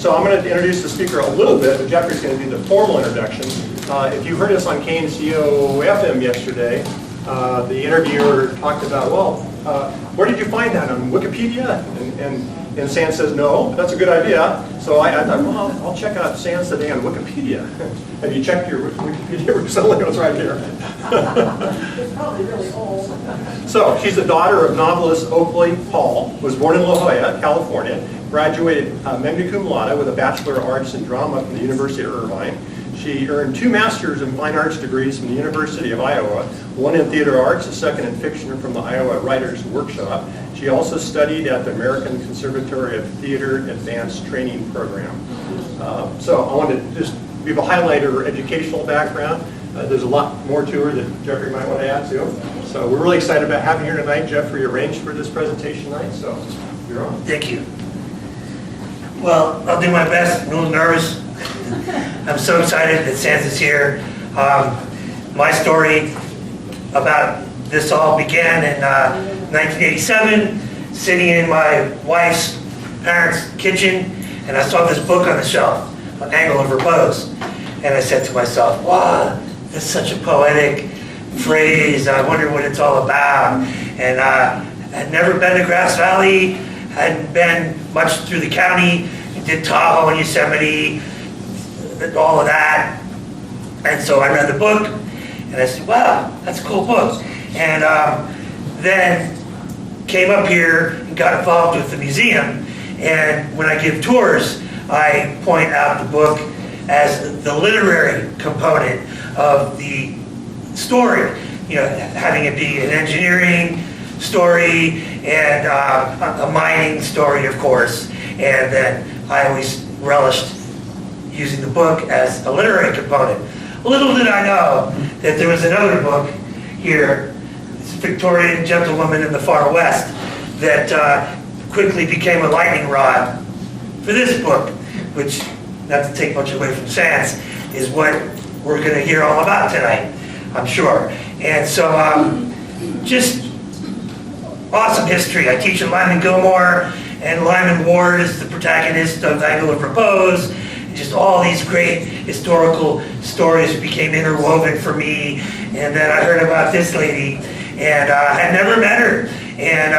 So I'm going to introduce the speaker a little bit, but Jeffrey's going to do the formal introduction. If you heard us on KNCO-FM yesterday, the interviewer talked about, well, where did you find that, on Wikipedia? And Sam says, no, that's a good idea. So I thought, well, I'll check out Sam today on Wikipedia. Have you checked your Wikipedia recently? It's right here. It's probably really old. So she's the daughter of novelist Oakley Hall, was born in La Jolla, California, graduated magna cum laude with a Bachelor of Arts in Drama from the University of Irvine. She earned 2 Masters in Fine Arts degrees from the University of Iowa, one in theater arts, a second in fiction from the Iowa Writers Workshop. She also studied at the American Conservatory of Theater Advanced Training Program. So I wanted to just give a highlight of her educational background. There's a lot more to her that Jeffrey might want to add to. So we're really excited about having you here tonight. Jeffrey arranged for this presentation tonight, so you're on. Thank you. Well, I'll do my best. I'm a little nervous. I'm so excited that Sansa's here. My story about this all began in 1987, sitting in my wife's parents' kitchen, and I saw this book on the shelf, An Angle of Repose. And I said to myself, wow, that's such a poetic phrase. I wonder what it's all about. And I'd never been to Grass Valley, hadn't been much through the county, did Tahoe and Yosemite, all of that. And so I read the book, and I said, wow, that's a cool book. And then came up here and got involved with the museum. And when I give tours, I point out the book as the literary component of the story. You know, having it be an engineering story and a mining story, of course. And then I always relished using the book as a literary component. Little did I know that there was another book here, this Victorian gentlewoman in the far west, that quickly became a lightning rod for this book, which, not to take much away from Sans, is what we're going to hear all about tonight, I'm sure. And so, just awesome history. I teach at Lyman Gilmore, and Lyman Ward is the protagonist of Angle of Repose. Just all these great historical stories became interwoven for me. And then I heard about this lady, and I had never met her. And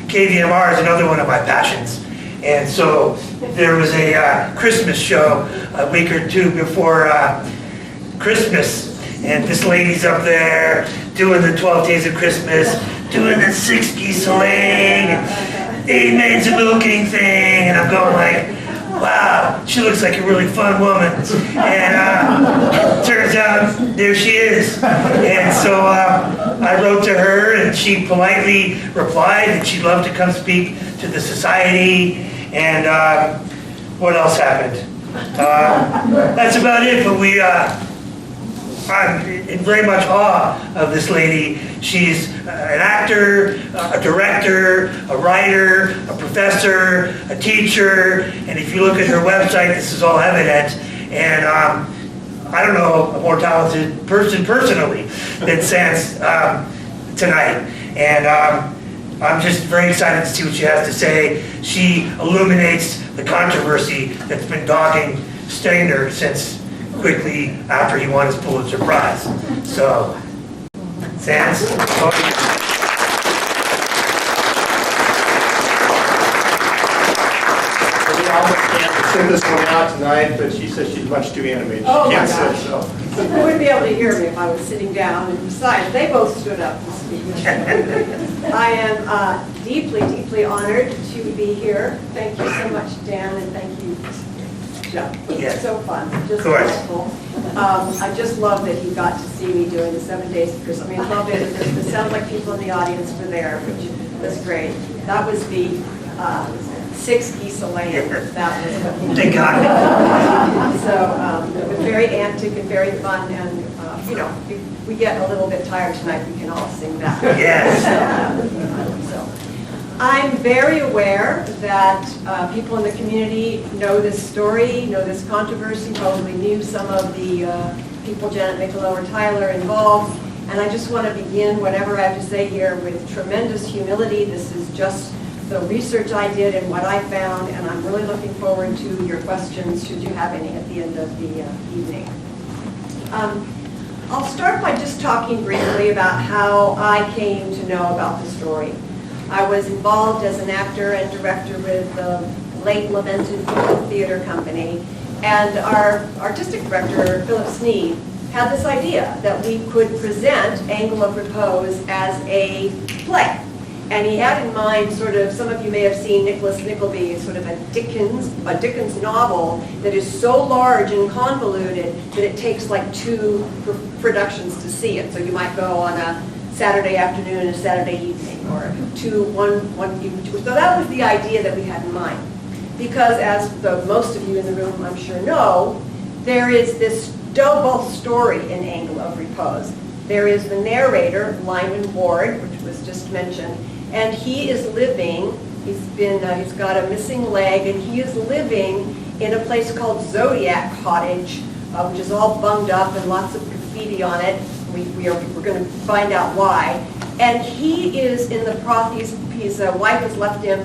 KVMR is another one of my passions. And so there was a Christmas show a week or two before Christmas. And this lady's up there doing the 12 Days of Christmas, doing the 60 slang, 8 Maids of Milking thing. And I'm going like, wow, she looks like a really fun woman. And turns out, there she is. And so I wrote to her, and she politely replied that she'd love to come speak to the society. And what else happened? That's about it, but I'm in very much awe of this lady. She's an actor, a director, a writer, a professor, a teacher, and if you look at her website, this is all evident. And I don't know a more talented person personally than Sans tonight. And I'm just very excited to see what she has to say. She illuminates the controversy that's been dogging Stegner since quickly after he won his Pulitzer Prize. So, Sans. We almost can't send this one out tonight, but she says she's much too animated. She Oh can't my gosh. sit, so. People wouldn't be able to hear me if I was sitting down, and besides, they both stood up to speak. I am deeply, deeply honored to be here. Thank you so much, Dan, and thank you, Jeff. Yes. It's so fun, just Of course. delightful. I just love that you got to see me doing the 7 days of Christmas. I mean, love it. It sounds like people in the audience were there, which was great. That was the 6 geese a laying. That was what he Thank God. So it was very antic and very fun, and you know, if we get a little bit tired tonight, we can all sing that. Yes. So, I'm very aware that people in the community know this story, know this controversy, probably knew some of the people, Janet Michelot or Tyler, involved. And I just want to begin whatever I have to say here with tremendous humility. This is just the research I did and what I found, and I'm really looking forward to your questions, should you have any, at the end of the evening. I'll start by just talking briefly about how I came to know about the story. I was involved as an actor and director with the late lamented Foothill Theatre Company, and our artistic director, Philip Sneed, had this idea that we could present Angle of Repose as a play. And he had in mind sort of, some of you may have seen Nicholas Nickleby, sort of a Dickens novel that is so large and convoluted that it takes like 2 productions to see it. So you might go on a Saturday afternoon and a Saturday evening, or one evening. So that was the idea that we had in mind. Because as most of you in the room I'm sure know, there is this double story in Angle of Repose. There is the narrator, Lyman Ward, which was just mentioned, and he is living, he's got a missing leg, and he is living in a place called Zodiac Cottage, which is all bunged up and lots of graffiti on it. We're going to find out why. And he is in the process, his wife has left him,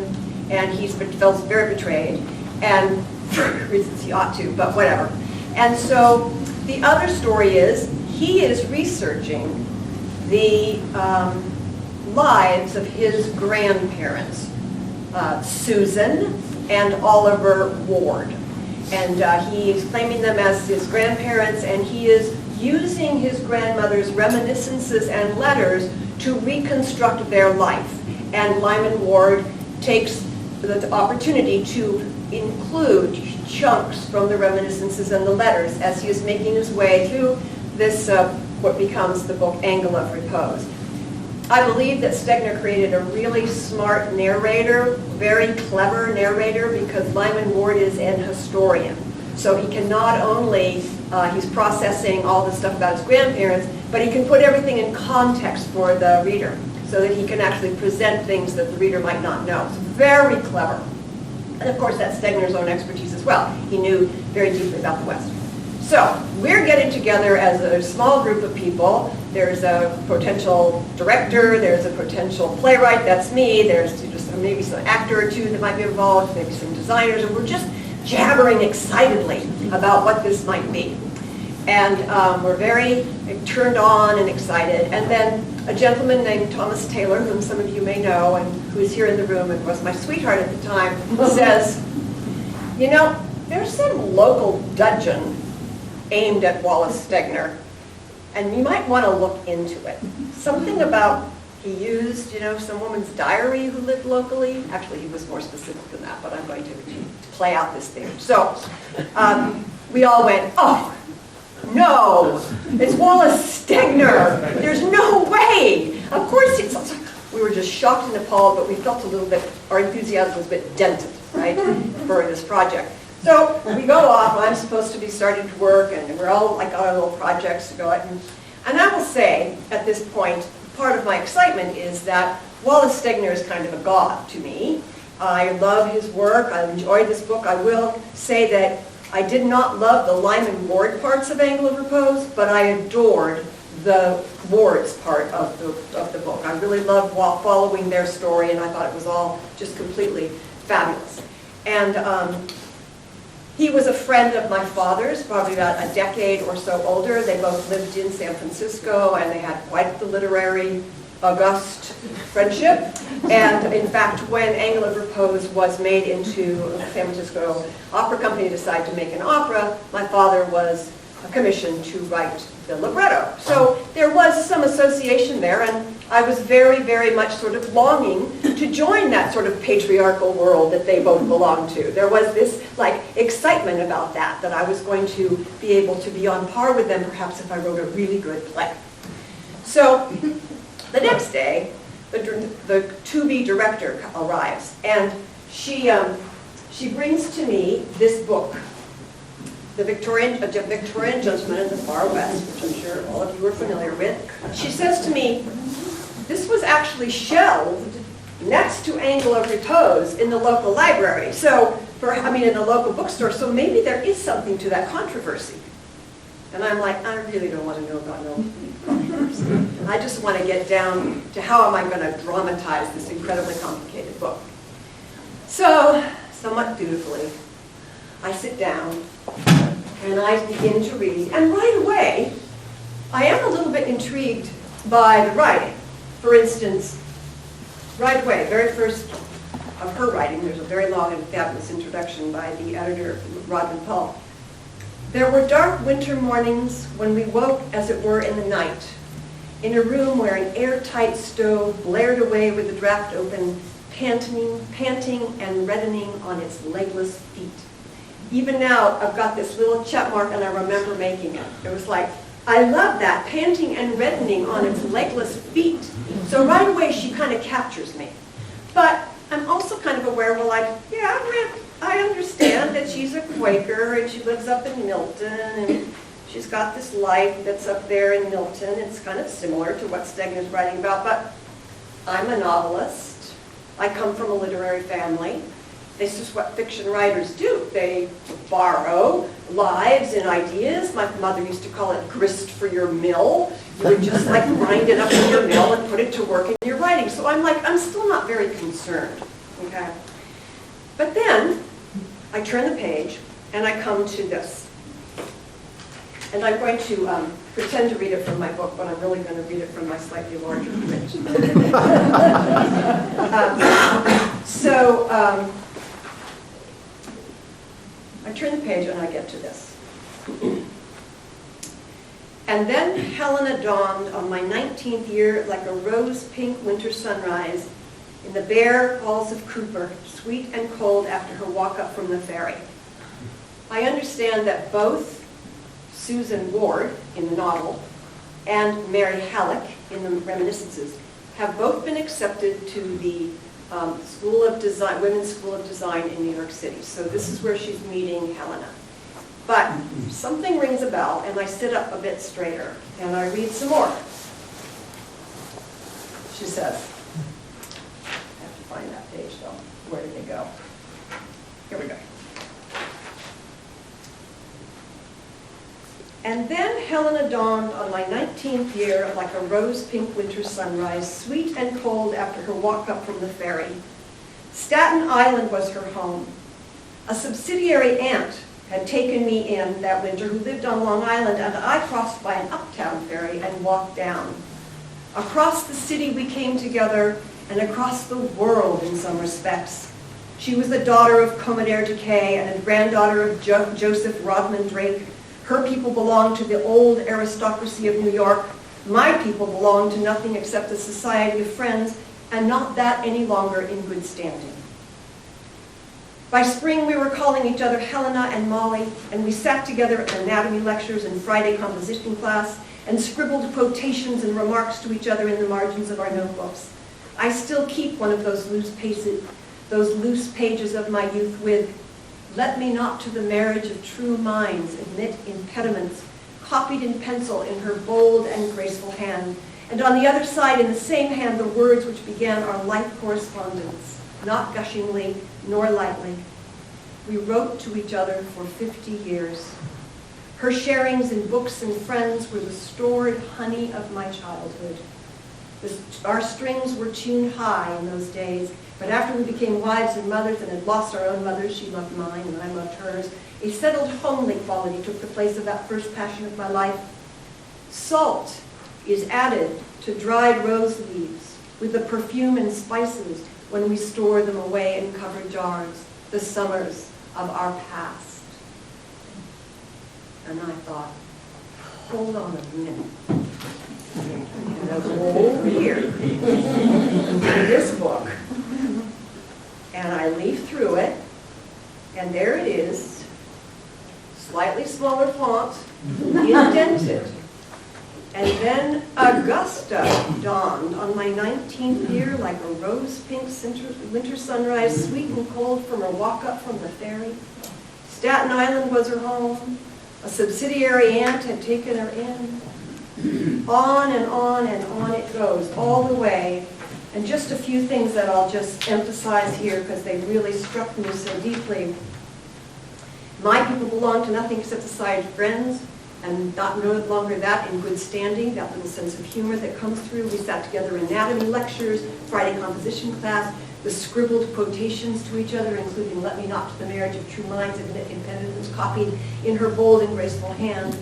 and he feels very betrayed, and for reasons he ought to, but whatever. And so the other story is, he is researching the lives of his grandparents, Susan and Oliver Ward. And he is claiming them as his grandparents, and he is using his grandmother's reminiscences and letters to reconstruct their life. And Lyman Ward takes the opportunity to include chunks from the reminiscences and the letters as he is making his way through this, what becomes the book Angle of Repose. I believe that Stegner created a really smart narrator, very clever narrator, because Lyman Ward is an historian. So he can not only, he's processing all the stuff about his grandparents, but he can put everything in context for the reader so that he can actually present things that the reader might not know. It's very clever. And of course, that's Stegner's own expertise as well. He knew very deeply about the West. So we're getting together as a small group of people. There's a potential director, there's a potential playwright, that's me, there's just maybe some actor or 2 that might be involved, maybe some designers, and we're just jabbering excitedly about what this might be. And we're very turned on and excited. And then a gentleman named Thomas Taylor, whom some of you may know, and who is here in the room and was my sweetheart at the time, says, you know, there's some local dudgeon aimed at Wallace Stegner, and you might want to look into it. Something about, he used, you know, some woman's diary who lived locally. Actually, he was more specific than that, but I'm going to play out this thing. So we all went, oh, no, it's Wallace Stegner. There's no way. Of course, we were just shocked and appalled, but we felt a little bit, our enthusiasm was a bit dented, right, for this project. So we go off, I'm supposed to be starting to work, and we're all like on our little projects to go at. And I will say, at this point, part of my excitement is that Wallace Stegner is kind of a god to me. I love his work, I enjoyed this book. I will say that I did not love the Lyman Ward parts of Angle of Repose, but I adored the Ward's part of the book. I really loved following their story, and I thought it was all just completely fabulous. And he was a friend of my father's, probably about a decade or so older. They both lived in San Francisco, and they had quite the literary, august friendship. And in fact, when Angle of Repose was made into the San Francisco Opera Company decided to make an opera, my father was commissioned to write the libretto. So there was some association there, and I was very, very much sort of longing to join that sort of patriarchal world that they both belonged to. There was this like excitement about that I was going to be able to be on par with them, perhaps if I wrote a really good play. So the next day, the to-be director arrives, and she brings to me this book, The Victorian Gentleman in the Far West, which I'm sure all of you are familiar with. She says to me, this was actually shelved next to Angle of Repose in the local library. So, in the local bookstore, so maybe there is something to that controversy. And I'm like, I really don't want to know about no controversy. I just want to get down to how am I going to dramatize this incredibly complicated book. So, somewhat dutifully, I sit down and I begin to read, and right away, I am a little bit intrigued by the writing. For instance, right away, very first of her writing, there's a very long and fabulous introduction by the editor, Rodman Paul. There were dark winter mornings when we woke, as it were, in the night, in a room where an airtight stove blared away with the draft open, panting and reddening on its legless feet. Even now, I've got this little check mark and I remember making it. It was like, I love that, panting and reddening on its legless feet. So right away, she kind of captures me. But I'm also kind of aware, well, I understand that she's a Quaker and she lives up in Milton and she's got this life that's up there in Milton. It's kind of similar to what Stegner's writing about, but I'm a novelist. I come from a literary family. This is what fiction writers do. They borrow lives and ideas. My mother used to call it grist for your mill. You would just like grind it up in your mill and put it to work in your writing. So I'm still not very concerned, okay? But then I turn the page and I come to this. And I'm going to pretend to read it from my book, but I'm really going to read it from my slightly larger print. I turn the page and I get to this. And then Helena dawned on my 19th year like a rose-pink winter sunrise in the bare halls of Cooper, sweet and cold after her walk up from the ferry. I understand that both Susan Ward in the novel and Mary Hallock in the Reminiscences have both been accepted to the School of Design, Women's School of Design in New York City. So this is where she's meeting Helena. But something rings a bell, and I sit up a bit straighter, and I read some more. She says, I have to find that page though. Where did they go? Here we go. And then Helena dawned on my 19th year like a rose-pink winter sunrise, sweet and cold after her walk up from the ferry. Staten Island was her home. A subsidiary aunt had taken me in that winter who lived on Long Island, and I crossed by an uptown ferry and walked down. Across the city we came together, and across the world in some respects. She was the daughter of Commodore Decay and a granddaughter of Joseph Rodman Drake. Her people belonged to the old aristocracy of New York. My people belonged to nothing except a society of friends, and not that any longer in good standing. By spring, we were calling each other Helena and Molly, and we sat together at anatomy lectures and Friday composition class, and scribbled quotations and remarks to each other in the margins of our notebooks. I still keep one of those loose pages of my youth with, "Let me not to the marriage of true minds admit impediments," copied in pencil in her bold and graceful hand. And on the other side, in the same hand, the words which began our life correspondence, not gushingly nor lightly. We wrote to each other for 50 years. Her sharings in books and friends were the stored honey of my childhood. Our strings were tuned high in those days, but after we became wives and mothers and had lost our own mothers, she loved mine and I loved hers, a settled homely quality took the place of that first passion of my life. Salt is added to dried rose leaves with the perfume and spices when we store them away in covered jars, the summers of our past. And I thought, hold on a minute. And I go over here to this book, and I leaf through it, and there it is, slightly smaller font, indented. And then Augusta dawned on my 19th year like a rose-pink winter sunrise, sweet and cold from her walk up from the ferry. Staten Island was her home. A subsidiary aunt had taken her in. On and on and on it goes, all the way. And just a few things that I'll just emphasize here because they really struck me so deeply. My people belong to nothing except a society of friends, and not no longer that in good standing, that little sense of humor that comes through. We sat together in anatomy lectures, Friday composition class. the scribbled quotations to each other, including "Let me not to the marriage of true minds, admit impediments," copied in her bold and graceful hand.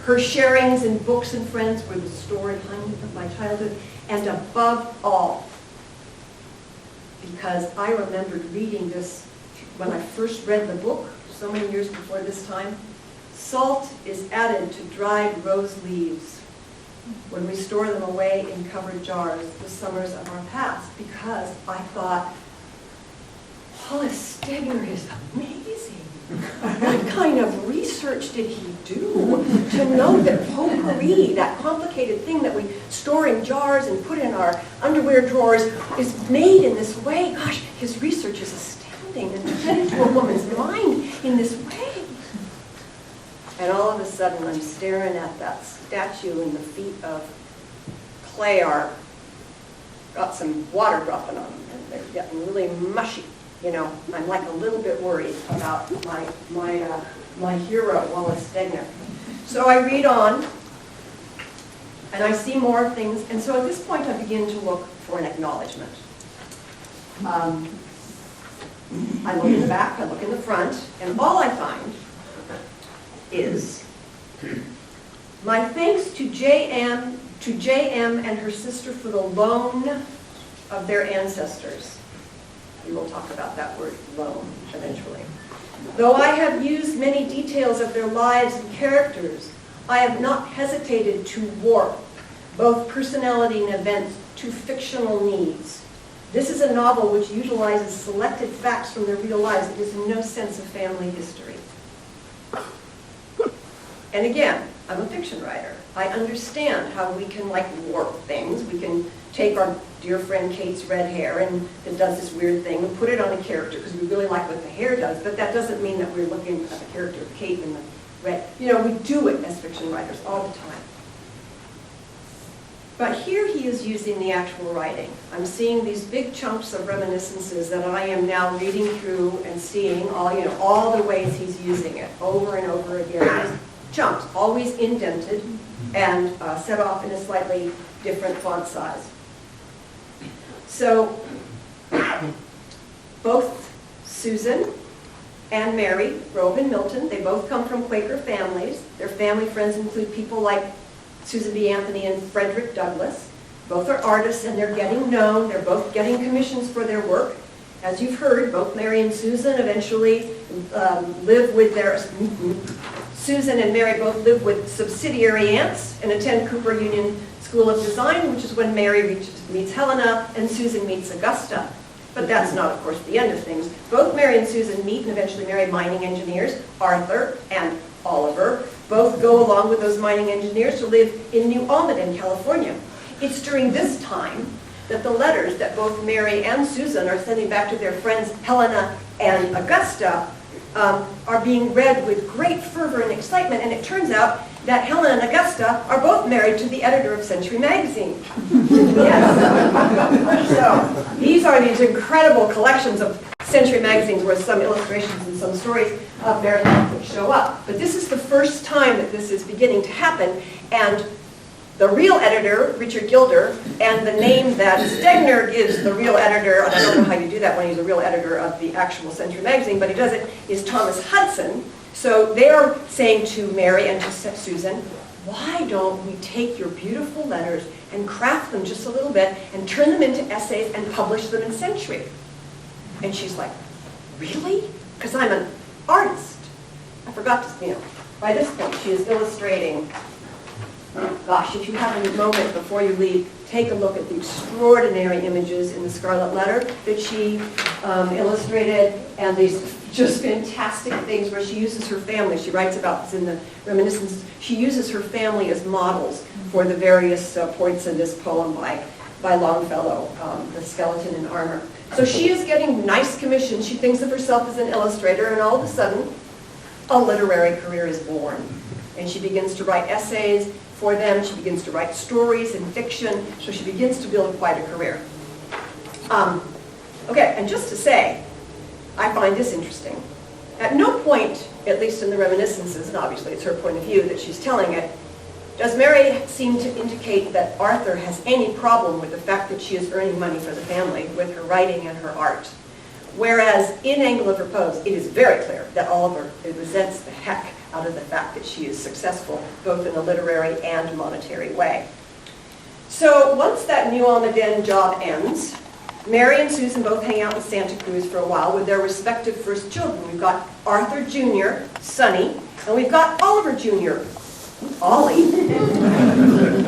Her sharings in books and friends were the storied honey of my childhood, and above all, because I remembered reading this when I first read the book so many years before this time, salt is added to dried rose leaves when we store them away in covered jars the summers of our past, because I thought, Wallace Stegner is amazing. What kind of research did he do to know that potpourri, that complicated thing that we store in jars and put in our underwear drawers, is made in this way? Gosh, his research is astounding, and to get into a woman's mind in this way. And all of a sudden, I'm staring at that statue and the feet of clay are got some water dropping on them, and they're getting really mushy. You know, I'm like a little bit worried about my hero, Wallace Stegner. So I read on, and I see more things, and so at this point I begin to look for an acknowledgement. I look in the back, I look in the front, and all I find is my thanks to J.M. and her sister for the loan of their ancestors. We will talk about that word, loan, eventually. Though I have used many details of their lives and characters, I have not hesitated to warp both personality and events to fictional needs. This is a novel which utilizes selected facts from their real lives. It is in no sense a family history. And again, I'm a fiction writer. I understand how we can warp things. We can take our dear friend Kate's red hair and it does this weird thing and put it on a character because we really like what the hair does, but that doesn't mean that we're looking at the character of Kate in the red. You know, we do it as fiction writers all the time. But here he is using the actual writing. I'm seeing these big chunks of reminiscences that I am now reading through and seeing all the ways he's using it over and over again. These chunks, always indented and set off in a slightly different font size. So both Susan and Mary Grove and Milton, they both come from Quaker families. Their family friends include people like Susan B. Anthony and Frederick Douglass. Both are artists and they're getting known. They're both getting commissions for their work. As you've heard, both Mary and Susan eventually live with their... Susan and Mary both live with subsidiary aunts and attend Cooper Union School of Design, which is when Mary meets Helena and Susan meets Augusta. But that's not, of course, the end of things. Both Mary and Susan meet and eventually marry mining engineers, Arthur and Oliver. Both go along with those mining engineers to live in New Almaden, California. It's during this time that the letters that both Mary and Susan are sending back to their friends Helena and Augusta are being read with great fervor and excitement, and it turns out that Helena and Augusta are both married to the editor of Century Magazine. Yes. So these are these incredible collections of Century Magazines where some illustrations and some stories of Mary Hallock Foote show up. But this is the first time that this is beginning to happen, and the real editor, Richard Gilder, and the name that Stegner gives the real editor, and I don't know how you do that when he's a real editor of the actual Century Magazine, but he does it, is Thomas Hudson. So they're saying to Mary and to Susan, why don't we take your beautiful letters and craft them just a little bit and turn them into essays and publish them in Century? And she's like, really? Because I'm an artist. I forgot to, by this point she is illustrating. Gosh, if you have a moment before you leave, take a look at the extraordinary images in the Scarlet Letter that she illustrated, and these just fantastic things where she uses her family. She writes about this in the Reminiscences. She uses her family as models for the various points in this poem by Longfellow, The Skeleton in Armor. So she is getting nice commissions. She thinks of herself as an illustrator, and all of a sudden, a literary career is born. And she begins to write essays for them. She begins to write stories and fiction. So she begins to build quite a career. Okay, and just to say, I find this interesting. At no point, at least in the Reminiscences, and obviously it's her point of view that she's telling it, Does Mary seem to indicate that Arthur has any problem with the fact that she is earning money for the family with her writing and her art? Whereas in Angle of Repose, it is very clear that Oliver resents the heck out of the fact that she is successful, both in a literary and monetary way. So once that New Almaden job ends, Mary and Susan both hang out in Santa Cruz for a while with their respective first children. We've got Arthur Jr., Sonny, and we've got Oliver Jr., Ollie.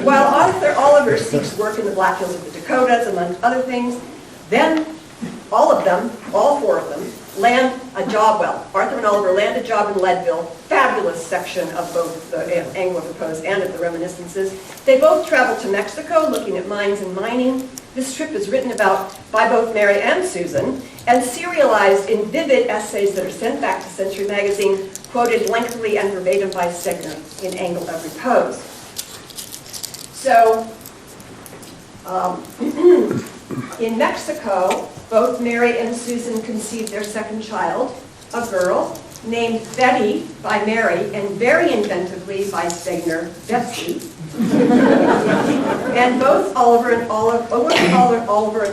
While Arthur Oliver seeks work in the Black Hills of the Dakotas, among other things, then all of them, all four of them, land a job. Well, Arthur and Oliver land a job in Leadville, fabulous section of both the Angle of Repose and of the Reminiscences. They both travel to Mexico looking at mines and mining. This trip is written about by both Mary and Susan and serialized in vivid essays that are sent back to Century Magazine, quoted lengthily and verbatim by Stegner in Angle of Repose. So, in Mexico, both Mary and Susan conceived their second child, a girl, named Betty by Mary and very inventively by Stegner, Betsy. And both Oliver and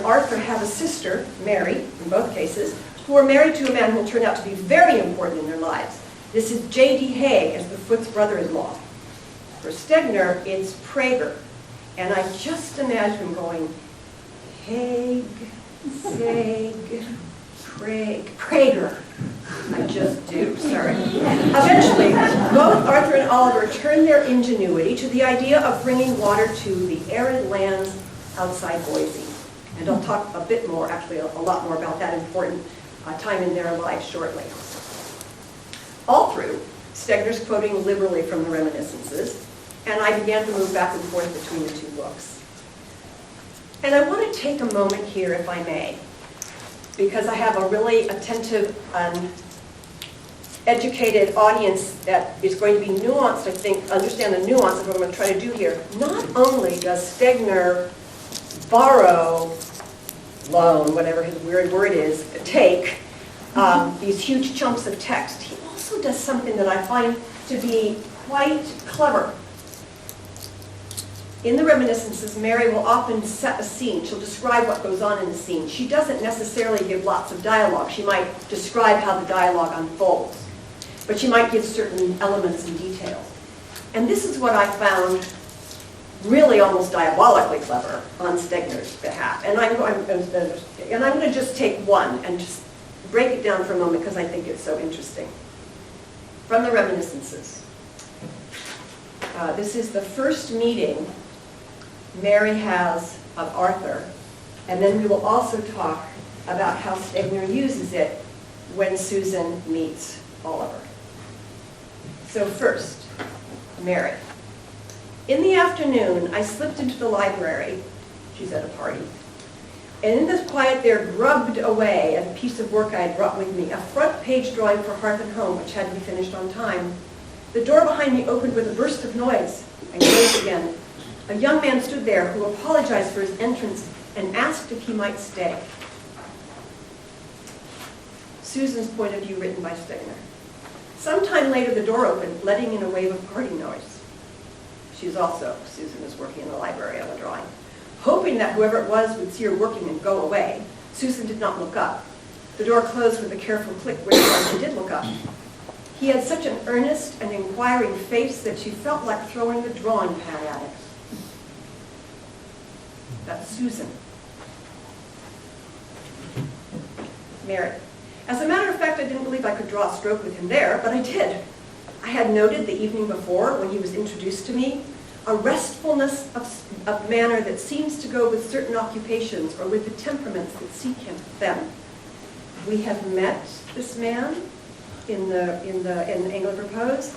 Arthur have a sister, Mary, in both cases, who are married to a man who will turn out to be very important in their lives. This is J.D. Haig as the Foote's brother-in-law. For Stegner, it's Prager. And I just imagine him going, Haig, Seg, Prager. I just do, sorry. Eventually, both Arthur and Oliver turn their ingenuity to the idea of bringing water to the arid lands outside Boise. And I'll talk a bit more, actually a lot more about that important time in their lives shortly. All through, Stegner's quoting liberally from the Reminiscences, and I began to move back and forth between the two books. And I want to take a moment here, if I may, because I have a really attentive and educated audience that is going to be nuanced, I think, understand the nuance of what I'm going to try to do here. Not only does Stegner borrow, loan, whatever his weird word is, take these huge chunks of text, he also does something that I find to be quite clever. In the Reminiscences, Mary will often set a scene. She'll describe what goes on in the scene. She doesn't necessarily give lots of dialogue. She might describe how the dialogue unfolds, but she might give certain elements and details. And this is what I found really almost diabolically clever on Stegner's behalf. And I'm going to just take one and just break it down for a moment because I think it's so interesting. From the Reminiscences. This is the first meeting Mary has of Arthur, and then we will also talk about how Stegner uses it when Susan meets Oliver. So first, Mary. In the afternoon, I slipped into the library, she's at a party, and in the quiet there grubbed away at a piece of work I had brought with me, a front page drawing for Hearth and Home, which had to be finished on time. The door behind me opened with a burst of noise and closed again. A young man stood there who apologized for his entrance and asked if he might stay. Susan's point of view written by Stegner. Sometime later the door opened, letting in a wave of party noise. Susan is working in the library on a drawing. Hoping that whoever it was would see her working and go away, Susan did not look up. The door closed with a careful click when she did look up. He had such an earnest and inquiring face that she felt like throwing the drawing pad at it. That's Susan. Mary. As a matter of fact, I didn't believe I could draw a stroke with him there, but I did. I had noted the evening before, when he was introduced to me, a restfulness of manner that seems to go with certain occupations or with the temperaments that seek them. We have met this man in the Angle of Repose.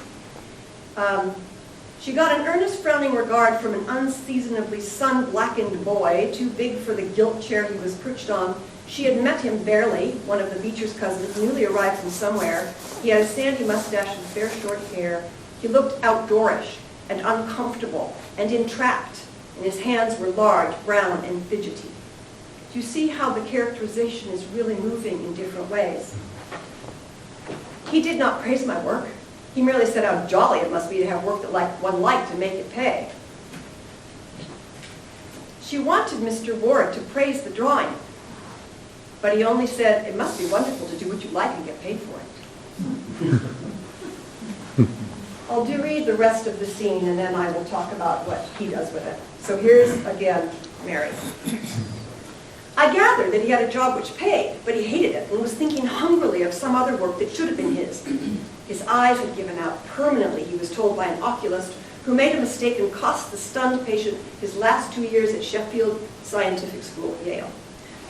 She got an earnest frowning regard from an unseasonably sun-blackened boy, too big for the gilt chair he was perched on. She had met him barely, one of the Beecher's cousins, newly arrived from somewhere. He had a sandy mustache and fair short hair. He looked outdoorish and uncomfortable and entrapped, and his hands were large, brown, and fidgety. Do you see how the characterization is really moving in different ways? He did not praise my work. He merely said how jolly it must be to have work that one liked to make it pay. She wanted Mr. Ward to praise the drawing, but he only said, it must be wonderful to do what you like and get paid for it. I'll do read the rest of the scene, and then I will talk about what he does with it. So here's, again, Mary. I gathered that he had a job which paid, but he hated it and was thinking hungrily of some other work that should have been his. His eyes had given out permanently, he was told by an oculist, who made a mistake and cost the stunned patient his last 2 years at Sheffield Scientific School at Yale.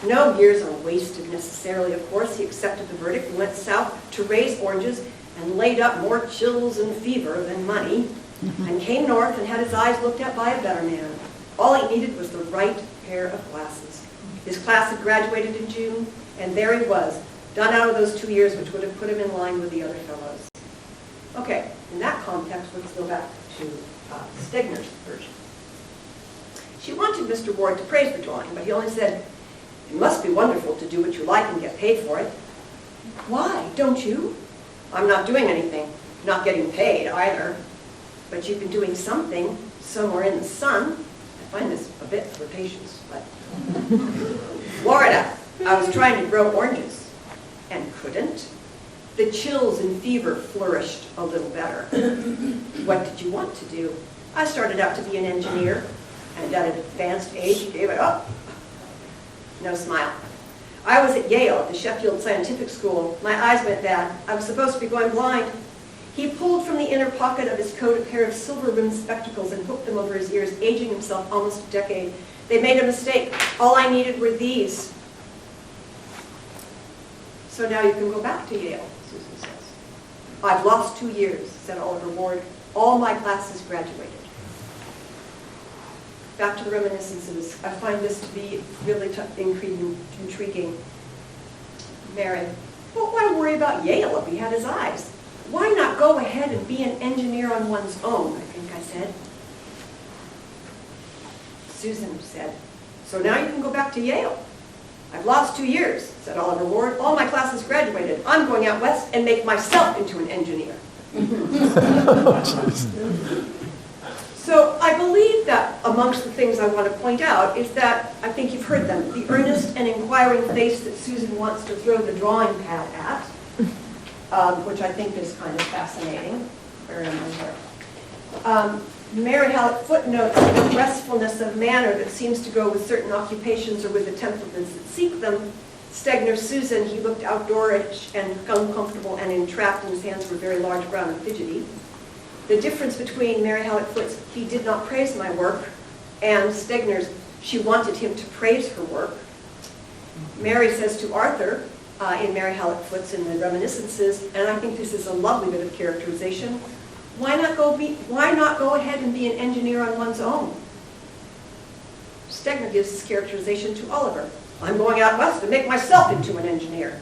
No years are wasted necessarily, of course. He accepted the verdict and went south to raise oranges and laid up more chills and fever than money, and came north and had his eyes looked at by a better man. All he needed was the right pair of glasses. His class had graduated in June, and there he was, done out of those 2 years, which would have put him in line with the other fellows. Okay, in that context, let's go back to Stegner's version. She wanted Mr. Ward to praise the drawing, but he only said, it must be wonderful to do what you like and get paid for it. Why, don't you? I'm not doing anything, not getting paid either. But you've been doing something somewhere in the sun. I find this a bit flirtatious, but... Florida, I was trying to grow oranges and couldn't. The chills and fever flourished a little better. What did you want to do? I started out to be an engineer, and at an advanced age, gave it up. No smile. I was at Yale, at the Sheffield Scientific School. My eyes went bad. I was supposed to be going blind. He pulled from the inner pocket of his coat a pair of silver-rimmed spectacles and hooked them over his ears, aging himself almost a decade. They made a mistake. All I needed were these. So now you can go back to Yale, Susan says. I've lost 2 years, said Oliver Ward. All my classes graduated. Back to the reminiscences. I find this to be really intriguing. Mary, well, why worry about Yale if he had his eyes? Why not go ahead and be an engineer on one's own, I think I said. Susan said, so now you can go back to Yale. I've lost 2 years, said Oliver Ward. All my classes graduated. I'm going out west and make myself into an engineer. So I believe that amongst the things I want to point out is that, I think you've heard them, the earnest and inquiring face that Susan wants to throw the drawing pad at, which I think is kind of fascinating. Where am I here? Mary Hallock Foote notes the restfulness of manner that seems to go with certain occupations or with the temperaments that seek them. Stegner, Susan, he looked outdoorish and uncomfortable and entrapped, and his hands were very large, brown, and fidgety. The difference between Mary Hallock Foote's "he did not praise my work" and Stegner's "she wanted him to praise her work." Mary says to Arthur in Mary Hallock Foote's in the Reminiscences, and I think this is a lovely bit of characterization, why not go ahead and be an engineer on one's own? Stegner gives this characterization to Oliver. I'm going out west to make myself into an engineer.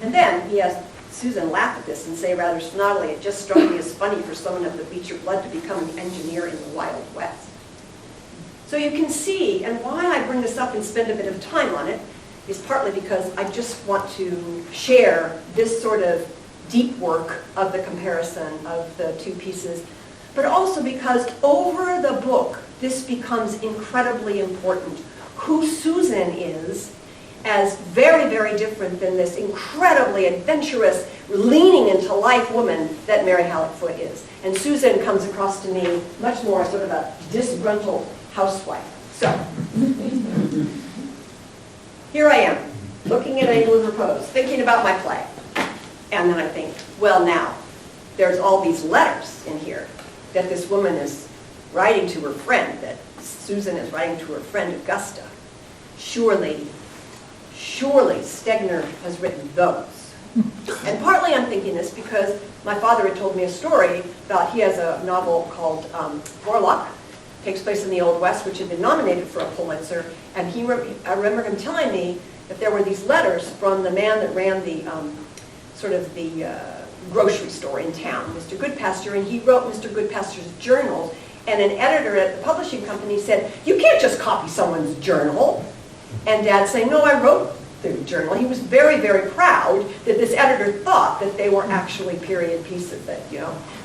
And then he has Susan laugh at this and say rather snottily, it just struck me as funny for someone of the Beecher blood to become an engineer in the Wild West. So you can see, and why I bring this up and spend a bit of time on it, is partly because I just want to share this sort of deep work of the comparison of the two pieces, but also because over the book, this becomes incredibly important. Who Susan is as very, very different than this incredibly adventurous, leaning into life woman that Mary Hallock Foote is. And Susan comes across to me much more sort of a disgruntled housewife. So, here I am, looking at Angle of Repose, thinking about my play. And then I think, well now, there's all these letters in here that this woman is writing to her friend, that Susan is writing to her friend Augusta. Surely Stegner has written those. And partly I'm thinking this because my father had told me a story about, he has a novel called Warlock, takes place in the Old West, which had been nominated for a Pulitzer, and I remember him telling me that there were these letters from the man that ran the grocery store in town, Mr. Goodpasture, and he wrote Mr. Goodpasture's journal, and an editor at the publishing company said, you can't just copy someone's journal. And Dad saying, no, I wrote the journal. He was very, very proud that this editor thought that they were actually period pieces.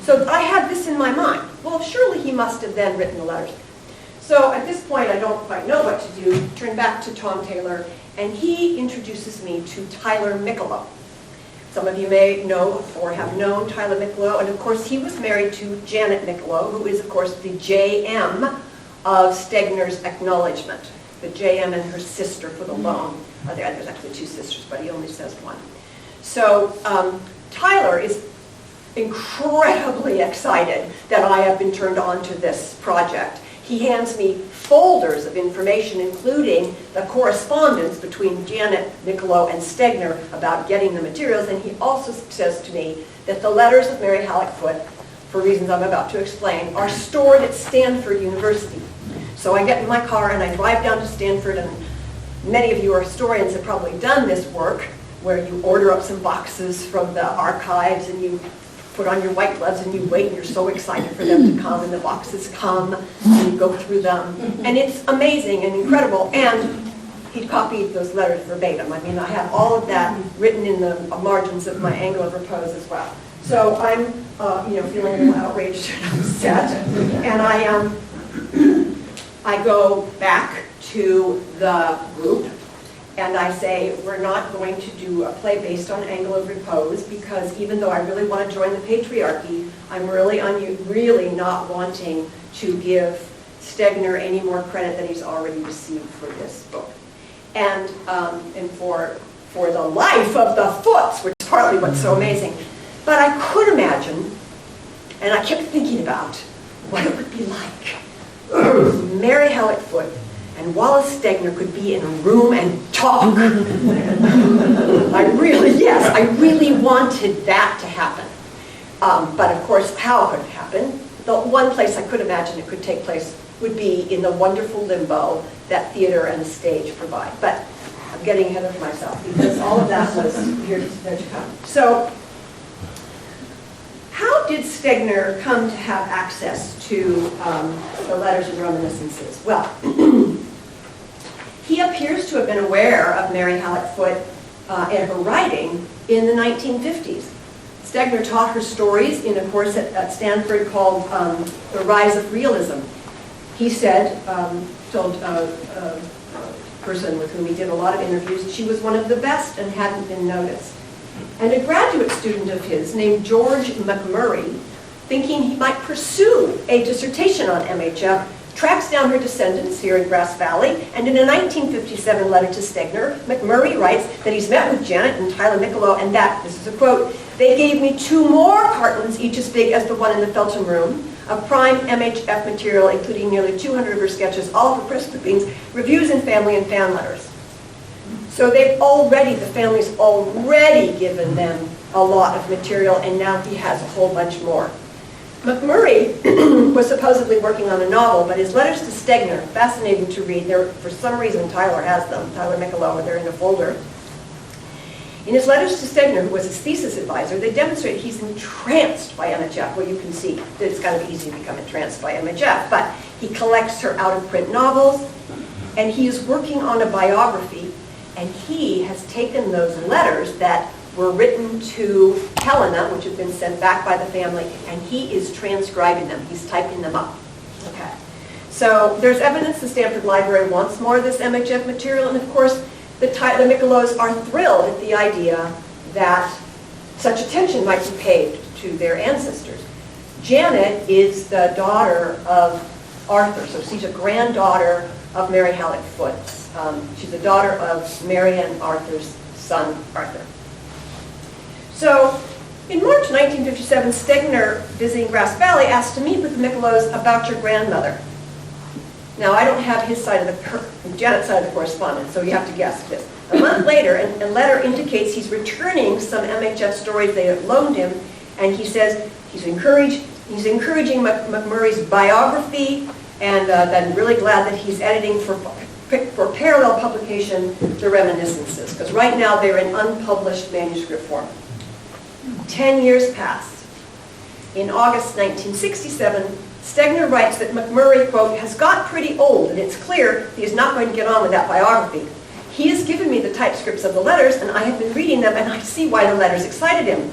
So I had this in my mind. Well, surely he must have then written the letters. So at this point, I don't quite know what to do. Turn back to Tom Taylor, and he introduces me to Tyler Michelot. Some of you may know or have known Tyler Michelot, and of course he was married to Janet Michelot, who is of course the JM of Stegner's acknowledgement. The JM and her sister for the loan. There's actually two sisters, but he only says one. So Tyler is incredibly excited that I have been turned on to this project. He hands me folders of information, including the correspondence between Janet Michelot and Stegner about getting the materials, and he also says to me that the letters of Mary Hallock Foote, for reasons I'm about to explain, are stored at Stanford University. So I get in my car and I drive down to Stanford, and many of you are historians have probably done this work, where you order up some boxes from the archives and you put on your white gloves and you wait and you're so excited for them to come, and the boxes come and you go through them. And it's amazing and incredible. And he copied those letters verbatim. I mean, I have all of that written in the margins of my angle of Repose as well. So I'm feeling a little outraged and upset. And I go back to the group and I say, we're not going to do a play based on Angle of Repose, because even though I really want to join the patriarchy, I'm really not wanting to give Stegner any more credit than he's already received for this book. And for the life of the Footes, which is partly what's so amazing. But I could imagine, and I kept thinking about, what it would be like. Mary Hallock Foote and Wallace Stegner could be in a room and talk. I really wanted that to happen. But of course, how could it happen? The one place I could imagine it could take place would be in the wonderful limbo that theater and the stage provide. But I'm getting ahead of myself, because all of that was here to come. So, how did Stegner come to have access to the letters and reminiscences? Well, he appears to have been aware of Mary Hallock Foote and her writing in the 1950s. Stegner taught her stories in a course at Stanford called The Rise of Realism. He said, told a person with whom he did a lot of interviews, she was one of the best and hadn't been noticed. And a graduate student of his named George McMurray, thinking he might pursue a dissertation on MHF, tracks down her descendants here in Grass Valley, and in a 1957 letter to Stegner, McMurray writes that he's met with Janet and Tyler Michelot, and that, this is a quote, "They gave me 2 more cartons, each as big as the one in the Felton room, of prime MHF material, including nearly 200 of her sketches, all for press clippings, reviews in family and fan letters." So the family's already given them a lot of material, and now he has a whole bunch more. McMurray was supposedly working on a novel, but his letters to Stegner, fascinating to read. For some reason, Tyler has them. Tyler Michelot, they're in a folder. In his letters to Stegner, who was his thesis advisor, they demonstrate he's entranced by MHF. Well, you can see that it's kind of easy to become entranced by MHF, but he collects her out-of-print novels, and he is working on a biography, and he has taken those letters that were written to Helena, which have been sent back by the family, and he is transcribing them. He's typing them up. Okay. So there's evidence the Stanford Library wants more of this MHF material, and of course, the Michelots are thrilled at the idea that such attention might be paid to their ancestors. Janet is the daughter of Arthur, so she's a granddaughter of Mary Hallock Foote. She's the daughter of Mary and Arthur's son, Arthur. So, in March 1957, Stegner, visiting Grass Valley, asked to meet with the Michelots about your grandmother. Now, I don't have his side of Janet's side of the correspondence, so you have to guess this. A month later, a letter indicates he's returning some MHF stories they have loaned him, and he says he's encouraging McMurray's biography, and I'm really glad that he's editing for parallel publication the reminiscences, because right now they're in unpublished manuscript form. 10 years passed. In August 1967, Stegner writes that McMurray, quote, has got pretty old, and it's clear he is not going to get on with that biography. he has given me the typescripts of the letters, and I have been reading them, and I see why the letters excited him.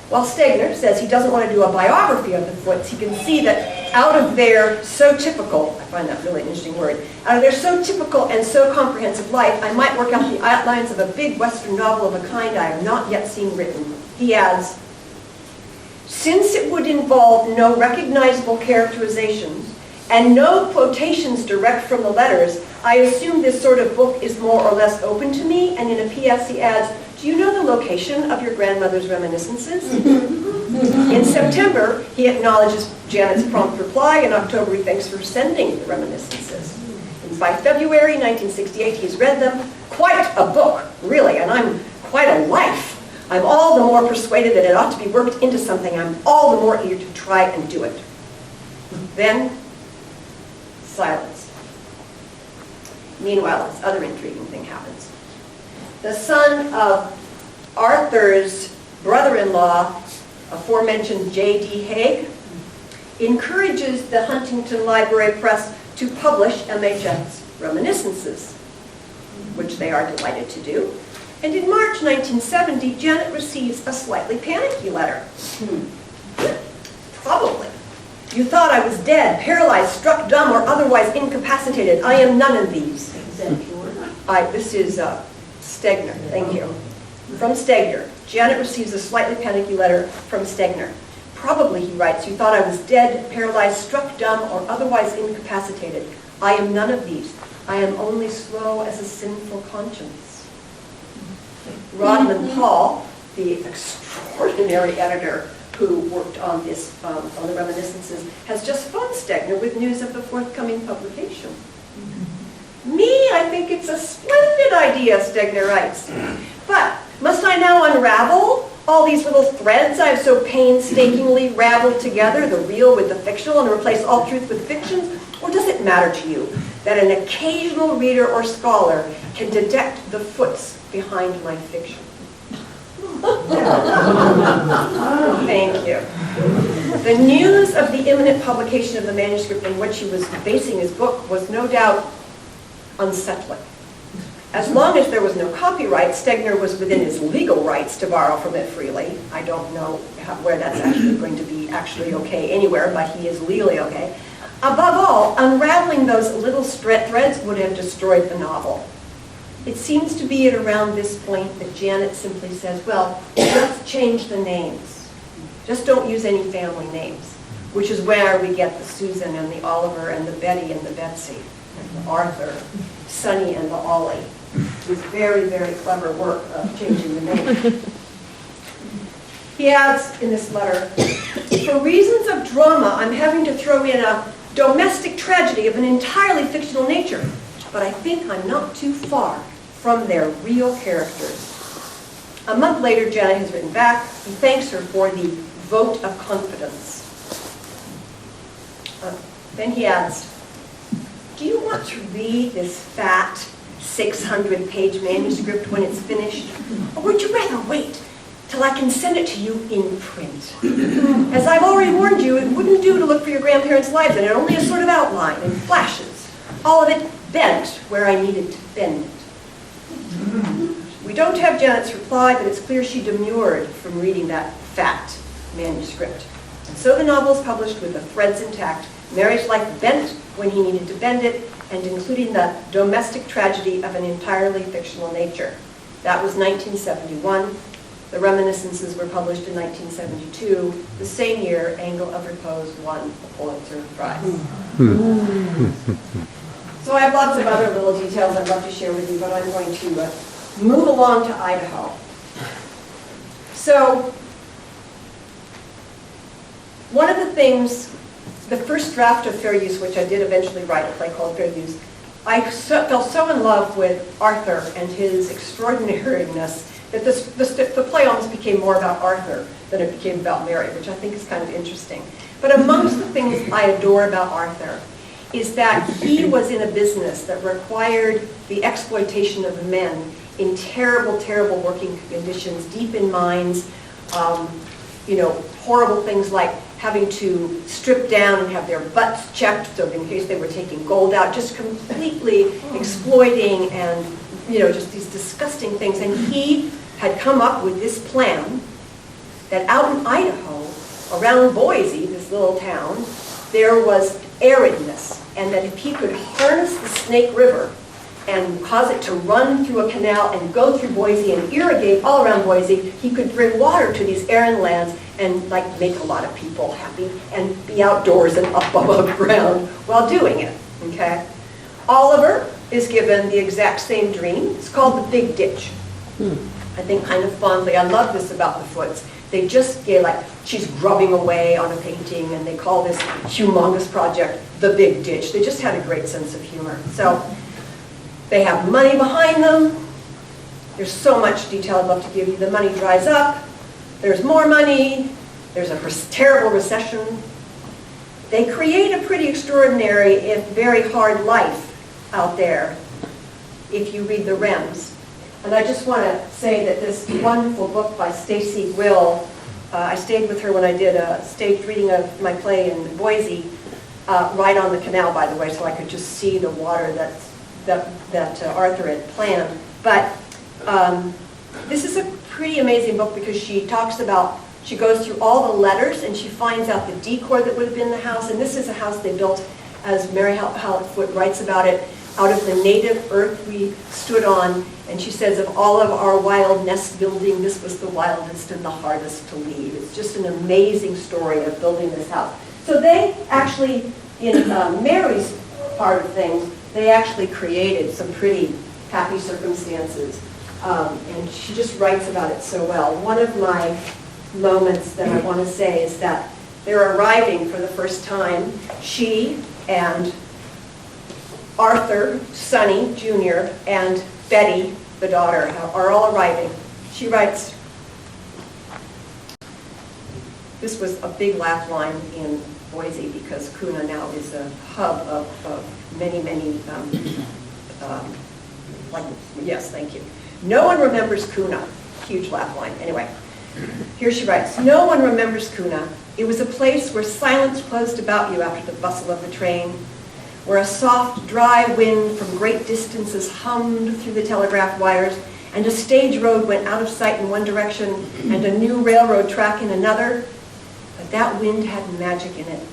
While Stegner says he doesn't want to do a biography of the Footes, he can see that out of their so typical, I find that really an interesting word, out of their so typical and so comprehensive life, I might work out the outlines of a big Western novel of a kind I have not yet seen written. He adds, since it would involve no recognizable characterizations and no quotations direct from the letters, I assume this sort of book is more or less open to me, and in a PS he adds, do you know the location of your grandmother's reminiscences? In September, he acknowledges Janet's prompt reply. In October, he thanks for sending the reminiscences. And by February 1968, he's read them. Quite a book, really, and I'm quite a life. I'm all the more persuaded that it ought to be worked into something. I'm all the more eager to try and do it. Then, silence. Meanwhile, this other intriguing thing happens. The son of Arthur's brother-in-law, aforementioned J.D. Haig, encourages the Huntington Library Press to publish MHF's reminiscences, which they are delighted to do. And in March 1970, Janet receives a slightly panicky letter. Probably. You thought I was dead, paralyzed, struck dumb, or otherwise incapacitated. I am none of these. This is Stegner, thank you. From Stegner. Janet receives a slightly panicky letter from Stegner. Probably, he writes, you thought I was dead, paralyzed, struck dumb, or otherwise incapacitated. I am none of these. I am only slow as a sinful conscience. Rodman Hall, the extraordinary editor who worked on this, on the reminiscences, has just phoned Stegner with news of the forthcoming publication. Me, I think it's a splendid idea, Stegner writes. But must I now unravel all these little threads I've so painstakingly raveled together, the real with the fictional, and replace all truth with fictions? Or does it matter to you that an occasional reader or scholar can detect the Footes behind my fiction? Thank you. The news of the imminent publication of the manuscript in which he was basing his book was no doubt unsettling. As long as there was no copyright, Stegner was within his legal rights to borrow from it freely. I don't know where that's actually going to be actually okay anywhere, but he is legally okay. Above all, unraveling those little threads would have destroyed the novel. It seems to be at around this point that Janet simply says, well, let's change the names. Just don't use any family names, which is where we get the Susan and the Oliver and the Betty and the Betsy, and the Arthur, Sonny and the Ollie. It's very, very clever work of changing the name. He adds in this letter, for reasons of drama, I'm having to throw in a domestic tragedy of an entirely fictional nature, but I think I'm not too far from their real characters. A month later, Janet has written back. He thanks her for the vote of confidence. Then he adds, do you want to read this fat 600-page manuscript when it's finished? Or would you rather wait till I can send it to you in print? As I've already warned you, it wouldn't do to look for your grandparents' lives in it, only a sort of outline and flashes. All of it bent where I needed to bend it. We don't have Janet's reply, but it's clear she demurred from reading that fat manuscript. And so the novel is published with the threads intact, Mary's life bent when he needed to bend it, and including the domestic tragedy of an entirely fictional nature. That was 1971. The Reminiscences were published in 1972. The same year, Angle of Repose won the Pulitzer Prize. So I have lots of other little details I'd love to share with you, but I'm going to move along to Idaho. So one of the things, the first draft of Fair Use, which I did eventually write a play called Fair Use, I fell so in love with Arthur and his extraordinariness that the play almost became more about Arthur than it became about Mary, which I think is kind of interesting. But amongst the things I adore about Arthur is that he was in a business that required the exploitation of men in terrible, terrible working conditions, deep in mines, horrible things like having to strip down and have their butts checked so in case they were taking gold out, just completely exploiting and, just these disgusting things. And he had come up with this plan that out in Idaho, around Boise, this little town, there was aridness, and that if he could harness the Snake River and cause it to run through a canal and go through Boise and irrigate all around Boise, he could bring water to these arid lands and make a lot of people happy and be outdoors and up above ground while doing it, okay? Oliver is given the exact same dream. It's called the Big Ditch. I think kind of fondly. I love this about the Footes. They just get she's grubbing away on a painting and they call this humongous project the Big Ditch. They just had a great sense of humor. So they have money behind them. There's so much detail I'd love to give you. The money dries up. There's more money. There's a terrible recession. They create a pretty extraordinary, if very hard life out there if you read the Rems. And I just want to say that this wonderful book by Stacy Will, I stayed with her when I did a staged reading of my play in Boise, right on the canal, by the way, so I could just see the water that Arthur had planned. But this is a pretty amazing book because she goes through all the letters and she finds out the decor that would have been in the house. And this is a house they built, as Mary Hallock Foote writes about it, out of the native earth we stood on. And she says, of all of our wild nest building, this was the wildest and the hardest to leave. It's just an amazing story of building this house. So they actually, in Mary's part of things, they actually created some pretty happy circumstances. And she just writes about it so well. One of my moments that I want to say is that they're arriving for the first time. She and Arthur, Sonny Jr., and Betty, the daughter, are all arriving. She writes, this was a big laugh line in Boise because Kuna now is a hub of many, yes, thank you. No one remembers Kuna. Huge laugh line. Anyway, here she writes, no one remembers Kuna. It was a place where silence closed about you after the bustle of the train, where a soft, dry wind from great distances hummed through the telegraph wires, and a stage road went out of sight in one direction and a new railroad track in another. But that wind had magic in it.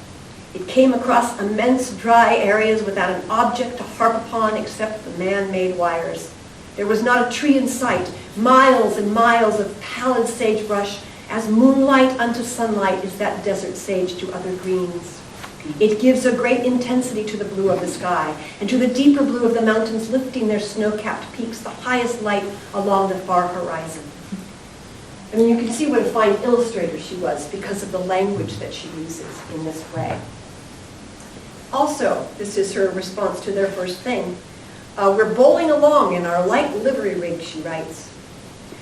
It came across immense dry areas without an object to harp upon except the man-made wires. There was not a tree in sight, miles and miles of pallid sagebrush, as moonlight unto sunlight is that desert sage to other greens. It gives a great intensity to the blue of the sky and to the deeper blue of the mountains lifting their snow-capped peaks, the highest light along the far horizon. I mean, you can see what a fine illustrator she was because of the language that she uses in this way. Also, this is her response to their first thing. We're bowling along in our light livery rig, she writes.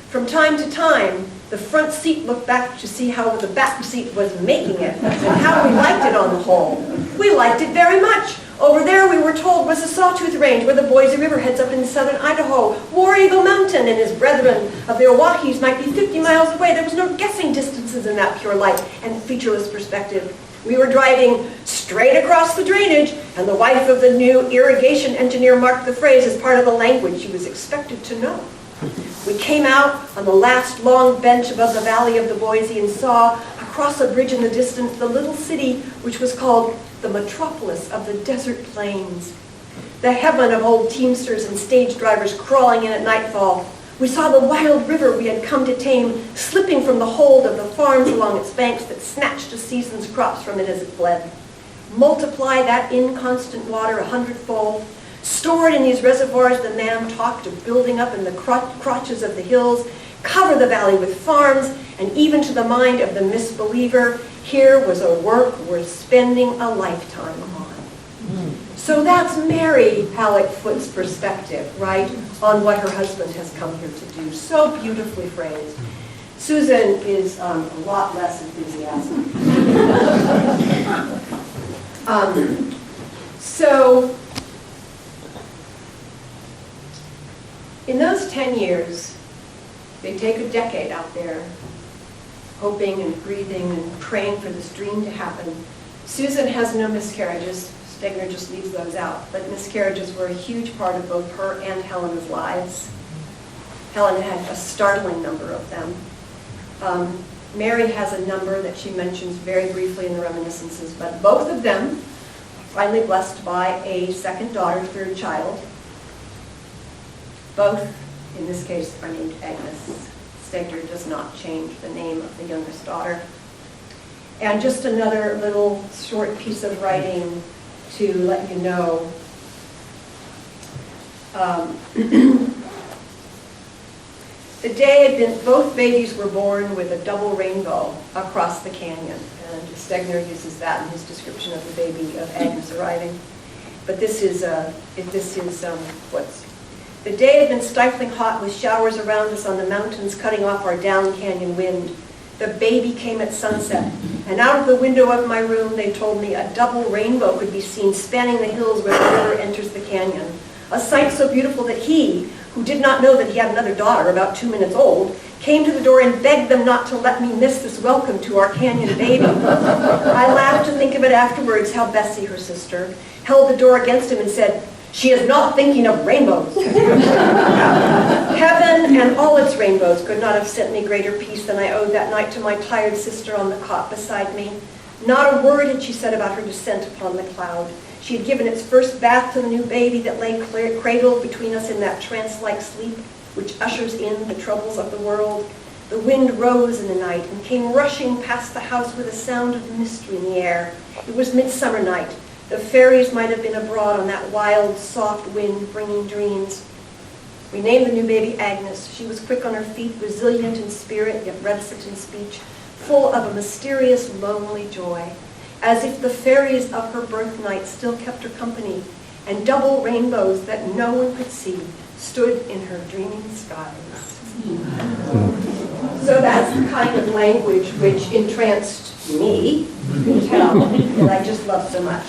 From time to time, the front seat looked back to see how the back seat was making it and how we liked it on the whole. We liked it very much. Over there, we were told, was the Sawtooth Range where the Boise River heads up in southern Idaho. War Eagle Mountain and his brethren of the Owahis might be 50 miles away. There was no guessing distances in that pure light and featureless perspective. We were driving straight across the drainage, and the wife of the new irrigation engineer marked the phrase as part of the language she was expected to know. We came out on the last long bench above the valley of the Boise and saw, across a bridge in the distance, the little city which was called the metropolis of the desert plains. The heaven of old teamsters and stage drivers crawling in at nightfall. We saw the wild river we had come to tame, slipping from the hold of the farms along its banks that snatched a season's crops from it as it fled. Multiply that inconstant water 100-fold. Stored in these reservoirs, the man talked of building up in the crotches of the hills, cover the valley with farms, and even to the mind of the misbeliever, here was a work worth spending a lifetime on. So that's Mary Hallock Foote's perspective, right, on what her husband has come here to do. So beautifully phrased. Susan is a lot less enthusiastic. So in those 10 years, they take a decade out there, hoping and breathing and praying for this dream to happen. Susan has no miscarriages. Stegner just leaves those out. But miscarriages were a huge part of both her and Helena's lives. Helena had a startling number of them. Mary has a number that she mentions very briefly in the reminiscences, but both of them finally blessed by a second daughter, third child. Both, in this case, are named Agnes. Stegner does not change the name of the youngest daughter. And just another little short piece of writing to let you know. The day had been, both babies were born with a double rainbow across the canyon. And Stegner uses that in his description of the baby of Agnes arriving. But the day had been stifling hot with showers around us on the mountains, cutting off our down canyon wind. The baby came at sunset, and out of the window of my room, they told me a double rainbow could be seen spanning the hills where the river enters the canyon. A sight so beautiful that he, who did not know that he had another daughter about 2 minutes old, came to the door and begged them not to let me miss this welcome to our canyon baby. I laughed to think of it afterwards how Bessie, her sister, held the door against him and said, "She is not thinking of rainbows." Heaven and all its rainbows could not have sent me greater peace than I owed that night to my tired sister on the cot beside me. Not a word had she said about her descent upon the cloud. She had given its first bath to the new baby that lay cradled between us in that trance-like sleep which ushers in the troubles of the world. The wind rose in the night and came rushing past the house with a sound of mystery in the air. It was midsummer night. The fairies might have been abroad on that wild, soft wind bringing dreams. We named the new baby Agnes. She was quick on her feet, resilient in spirit, yet reticent in speech, full of a mysterious, lonely joy, as if the fairies of her birth night still kept her company, and double rainbows that no one could see stood in her dreaming skies. So that's the kind of language which entranced me, you can tell, that I just love so much.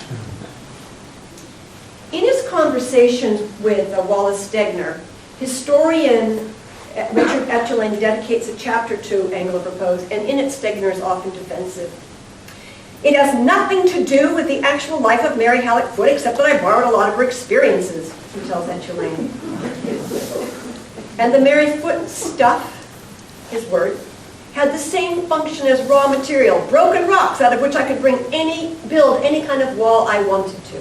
In his conversations with Wallace Stegner, historian Richard Etchelling dedicates a chapter to Angle of Repose, and in it Stegner is often defensive. "It has nothing to do with the actual life of Mary Hallock Foote, except that I borrowed a lot of her experiences," he tells Etchelling. And the Mary Foote stuff, his word, had the same function as raw material, broken rocks out of which I could build any kind of wall I wanted to.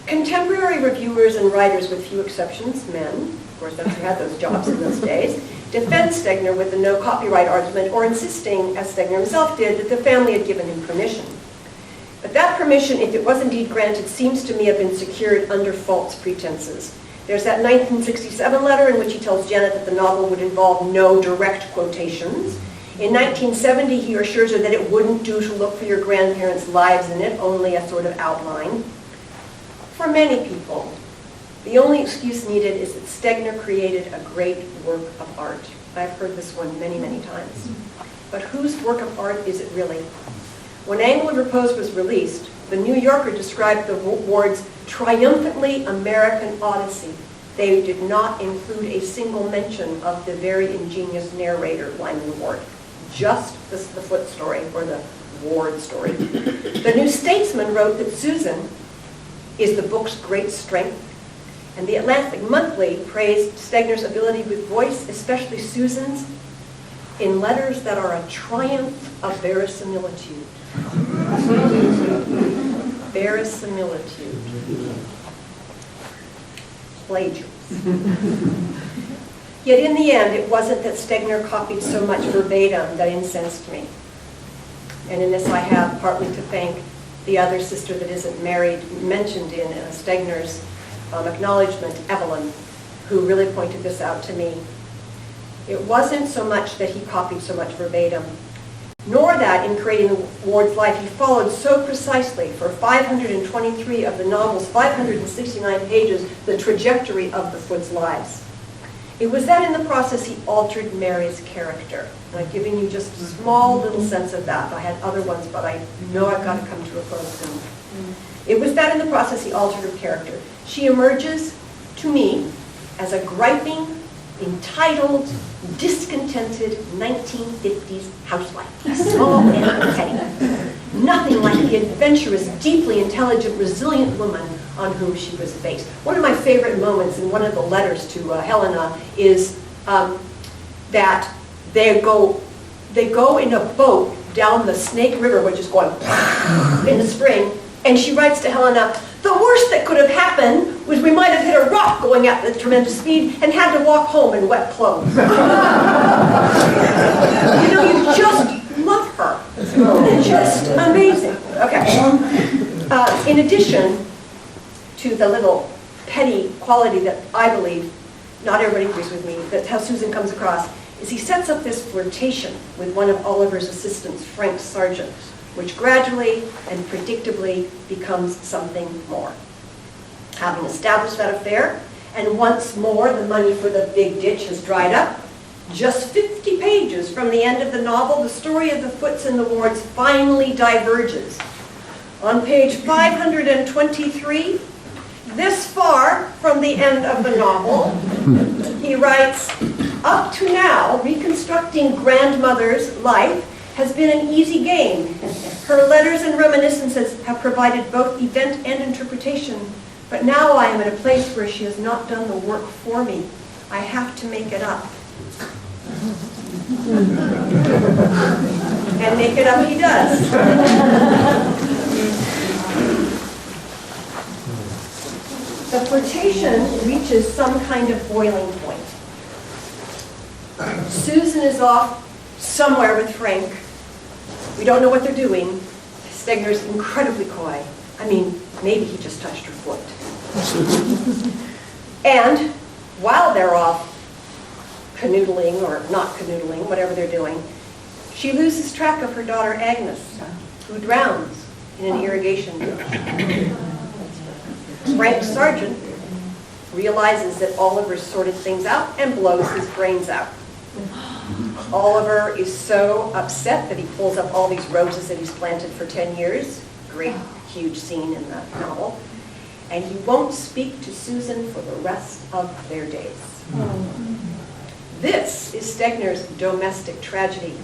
Contemporary reviewers and writers, with few exceptions, men, of course that's who had those jobs in those days, defend Stegner with the no copyright argument, or insisting, as Stegner himself did, that the family had given him permission. But that permission, if it was indeed granted, seems to me have been secured under false pretenses. There's that 1967 letter in which he tells Janet that the novel would involve no direct quotations. In 1970, he assures her that it wouldn't do to look for your grandparents' lives in it, only a sort of outline. For many people, the only excuse needed is that Stegner created a great work of art. I've heard this one many, many times. But whose work of art is it really? When Angle of Repose was released, the New Yorker described the words triumphantly American Odyssey. They did not include a single mention of the very ingenious narrator, Lyman Ward. Just the Foote story, or the Ward story. The New Statesman wrote that Susan is the book's great strength, and the Atlantic Monthly praised Stegner's ability with voice, especially Susan's, in letters that are a triumph of verisimilitude. Verisimilitude. Plagiarism. Yet in the end, it wasn't that Stegner copied so much verbatim that incensed me. And in this I have partly to thank the other sister that isn't married, mentioned in Stegner's acknowledgement, Evelyn, who really pointed this out to me. It wasn't so much that he copied so much verbatim, nor that in creating Ward's life he followed so precisely for 523 of the novel's 569 pages the trajectory of the Foote's lives. It was that in the process he altered Mary's character. And I've given you just a small little sense of that. I had other ones, but I know I've got to come to a close soon. It was that in the process he altered her character. She emerges, to me, as a griping, entitled, discontented 1950s housewife, small and petty. Nothing like the adventurous, deeply intelligent, resilient woman on whom she was based. One of my favorite moments in one of the letters to Helena is that they go in a boat down the Snake River, which is going in the spring, and she writes to Helena, "The worst that could have happened was we might have hit a rock going at the tremendous speed and had to walk home in wet clothes." You know, you just love her. Just amazing. Okay. In addition to the little petty quality that I believe, not everybody agrees with me, that's how Susan comes across, is he sets up this flirtation with one of Oliver's assistants, Frank Sargent, which gradually and predictably becomes something more. Having established that affair, and once more the money for the big ditch has dried up, just 50 pages from the end of the novel, the story of the Footes and the Wards finally diverges. On page 523, this far from the end of the novel, he writes, "Up to now, reconstructing grandmother's life has been an easy game. Her letters and reminiscences have provided both event and interpretation, but now I am at a place where she has not done the work for me. I have to make it up." And make it up he does. The flirtation reaches some kind of boiling point. Susan is off somewhere with Frank. We don't know what they're doing. Stegner's incredibly coy. I mean, maybe he just touched her foot. And while they're off canoodling or not canoodling, whatever they're doing, she loses track of her daughter Agnes, who drowns in an irrigation ditch. Frank Sargent realizes that Oliver sorted things out and blows his brains out. Oliver is so upset that he pulls up all these roses that he's planted for 10 years. Great, huge scene in the novel. And he won't speak to Susan for the rest of their days. This is Stegner's domestic tragedy.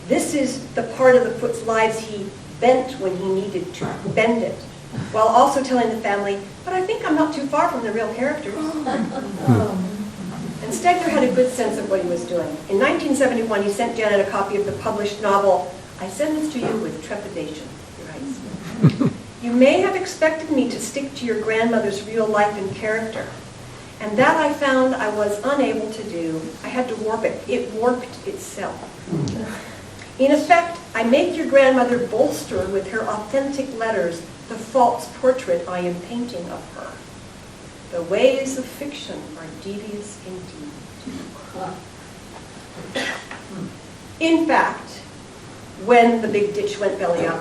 This is the part of the Foote's lives he bent when he needed to bend it, while also telling the family, but I think I'm not too far from the real characters. And Stegner had a good sense of what he was doing. In 1971, he sent Janet a copy of the published novel, "I send this to you with trepidation," he writes. "You may have expected me to stick to your grandmother's real life and character. And that I found I was unable to do. I had to warp it. It warped itself. In effect, I make your grandmother bolster with her authentic letters the false portrait I am painting of her. The ways of fiction are devious indeed." In fact, when the big ditch went belly up,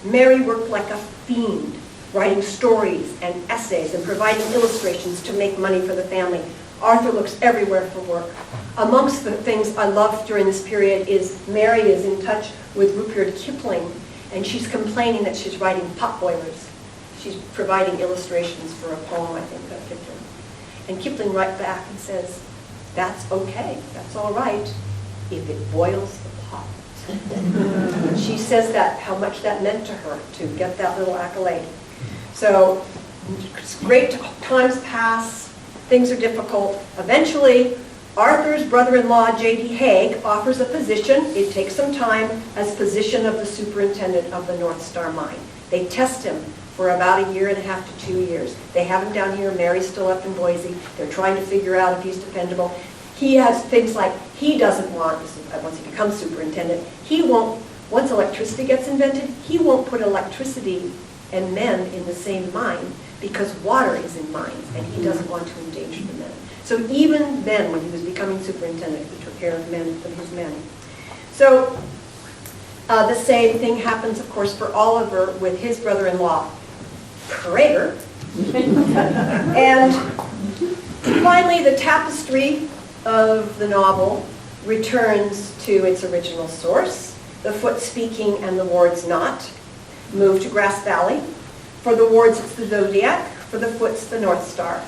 Mary worked like a fiend, writing stories and essays and providing illustrations to make money for the family. Arthur looks everywhere for work. Amongst the things I love during this period is Mary is in touch with Rudyard Kipling, and she's complaining that she's writing pot boilers. She's providing illustrations for a poem, I think, of Kipling. And Kipling writes back and says, "That's okay, that's all right, if it boils the pot." She says that, how much that meant to her to get that little accolade. So, great times pass, things are difficult. Eventually, Arthur's brother-in-law, J.D. Haig, offers a position, it takes some time, as position of the superintendent of the North Star mine. They test him for about 1.5 to 2 years. They have him down here, Mary's still up in Boise. They're trying to figure out if he's dependable. He has things like, he doesn't want, once he becomes superintendent, he won't, once electricity gets invented, he won't put electricity and men in the same mine because water is in mines and he doesn't want to endanger the men. So even then, when he was becoming superintendent, he took care of his men. So the same thing happens, of course, for Oliver with his brother-in-law, Prater. And finally, the tapestry of the novel returns to its original source. The Foote speaking and the Wards not. Move to Grass Valley. For the Wards, it's the Zodiac. For the Footes, the North Star.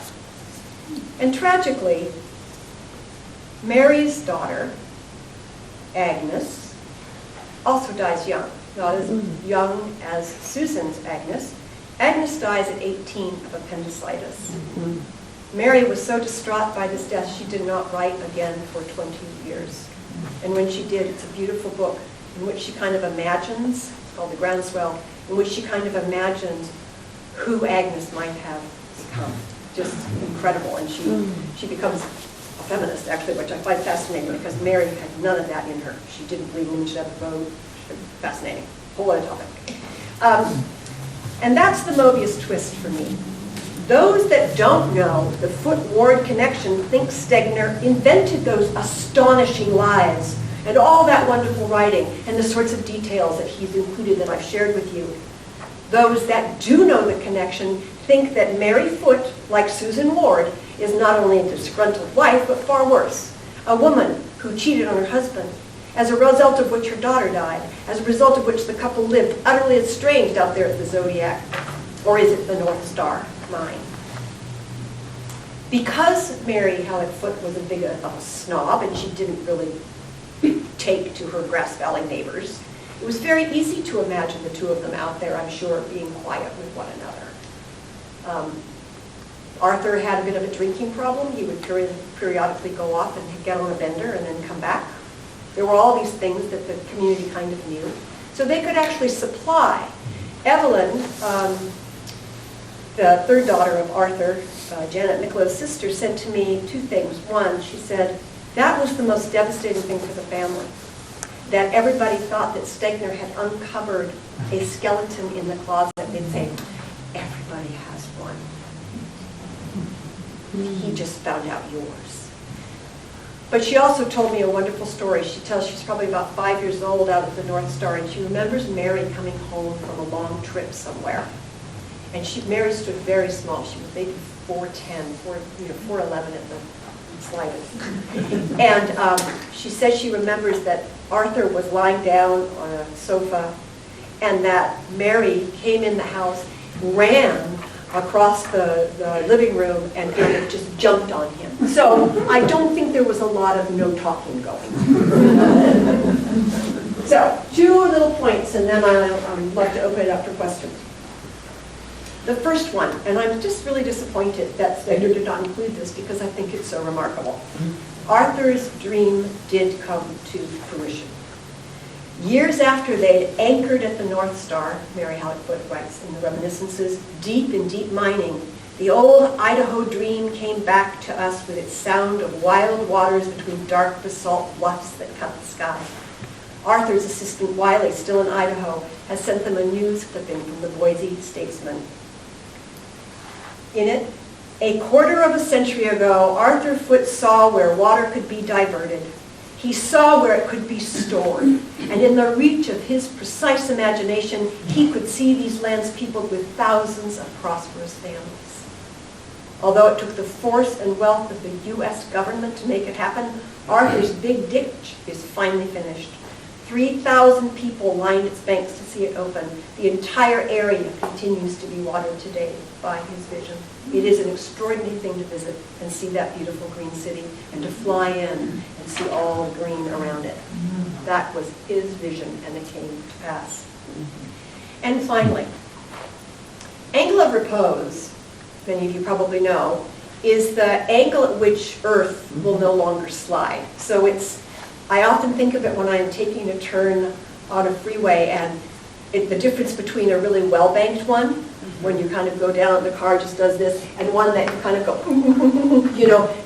And tragically, Mary's daughter, Agnes, also dies young, not as young as Susan's Agnes. Agnes dies at 18 of appendicitis. Mary was so distraught by this death, she did not write again for 20 years. And when she did, it's a beautiful book in which she kind of imagines, it's called The Groundswell, in which she kind of imagines who Agnes might have become. Just incredible. And she becomes a feminist, actually, which I find fascinating because Mary had none of that in her. She didn't believe in the vote. Fascinating. Whole other topic. And that's the Mobius twist for me. Those that don't know the Foote-Ward connection think Stegner invented those astonishing lives and all that wonderful writing and the sorts of details that he's included that I've shared with you. Those that do know the connection think that Mary Foote, like Susan Ward, is not only a disgruntled wife, but far worse, a woman who cheated on her husband, as a result of which her daughter died, as a result of which the couple lived utterly estranged out there at the Zodiac. Or is it the North Star Mine? Because Mary Hallock Foote was a big of a snob and she didn't really take to her Grass Valley neighbors, it was very easy to imagine the two of them out there, I'm sure, being quiet with one another. Arthur had a bit of a drinking problem. He would periodically go off and get on a bender and then come back. There were all these things that the community kind of knew. So they could actually supply. Evelyn, the third daughter of Arthur, Janet Nicola's sister, said to me two things. One, she said, that was the most devastating thing for the family, that everybody thought that Stegner had uncovered a skeleton in the closet. They'd say, everybody has one. He just found out yours. But she also told me a wonderful story. She tells she's probably about 5 years old out at the North Star, and she remembers Mary coming home from a long trip somewhere. And Mary stood very small. She was maybe 4'10", 4'11" at the slightest. And she says she remembers that Arthur was lying down on a sofa, and that Mary came in the house, ran across the living room, and just jumped on him. So I don't think there was a lot of no talking going. So 2 little points, and then I'd love to open it up for questions. The first one, and I'm just really disappointed that Stegner did not include this because I think it's so remarkable. Arthur's dream did come to fruition. Years after they'd anchored at the North Star, Mary Hallock Foote writes in the Reminiscences, deep in deep mining, the old Idaho dream came back to us with its sound of wild waters between dark basalt bluffs that cut the sky. Arthur's assistant Wiley, still in Idaho, has sent them a news clipping from the Boise Statesman. In it, a quarter of a century ago, Arthur Foote saw where water could be diverted. He saw where it could be stored, and in the reach of his precise imagination, he could see these lands peopled with thousands of prosperous families. Although it took the force and wealth of the U.S. government to make it happen, Arthur's big ditch is finally finished. 3,000 people lined its banks to see it open. The entire area continues to be watered today by his vision. It is an extraordinary thing to visit and see that beautiful green city and to fly in and see all the green around it. That was his vision, and it came to pass. And finally, angle of repose, many of you probably know, is the angle at which Earth will no longer slide. So I often think of it when I'm taking a turn on a freeway, and the difference between a really well-banked one, when you kind of go down, the car just does this, and one that you kind of go,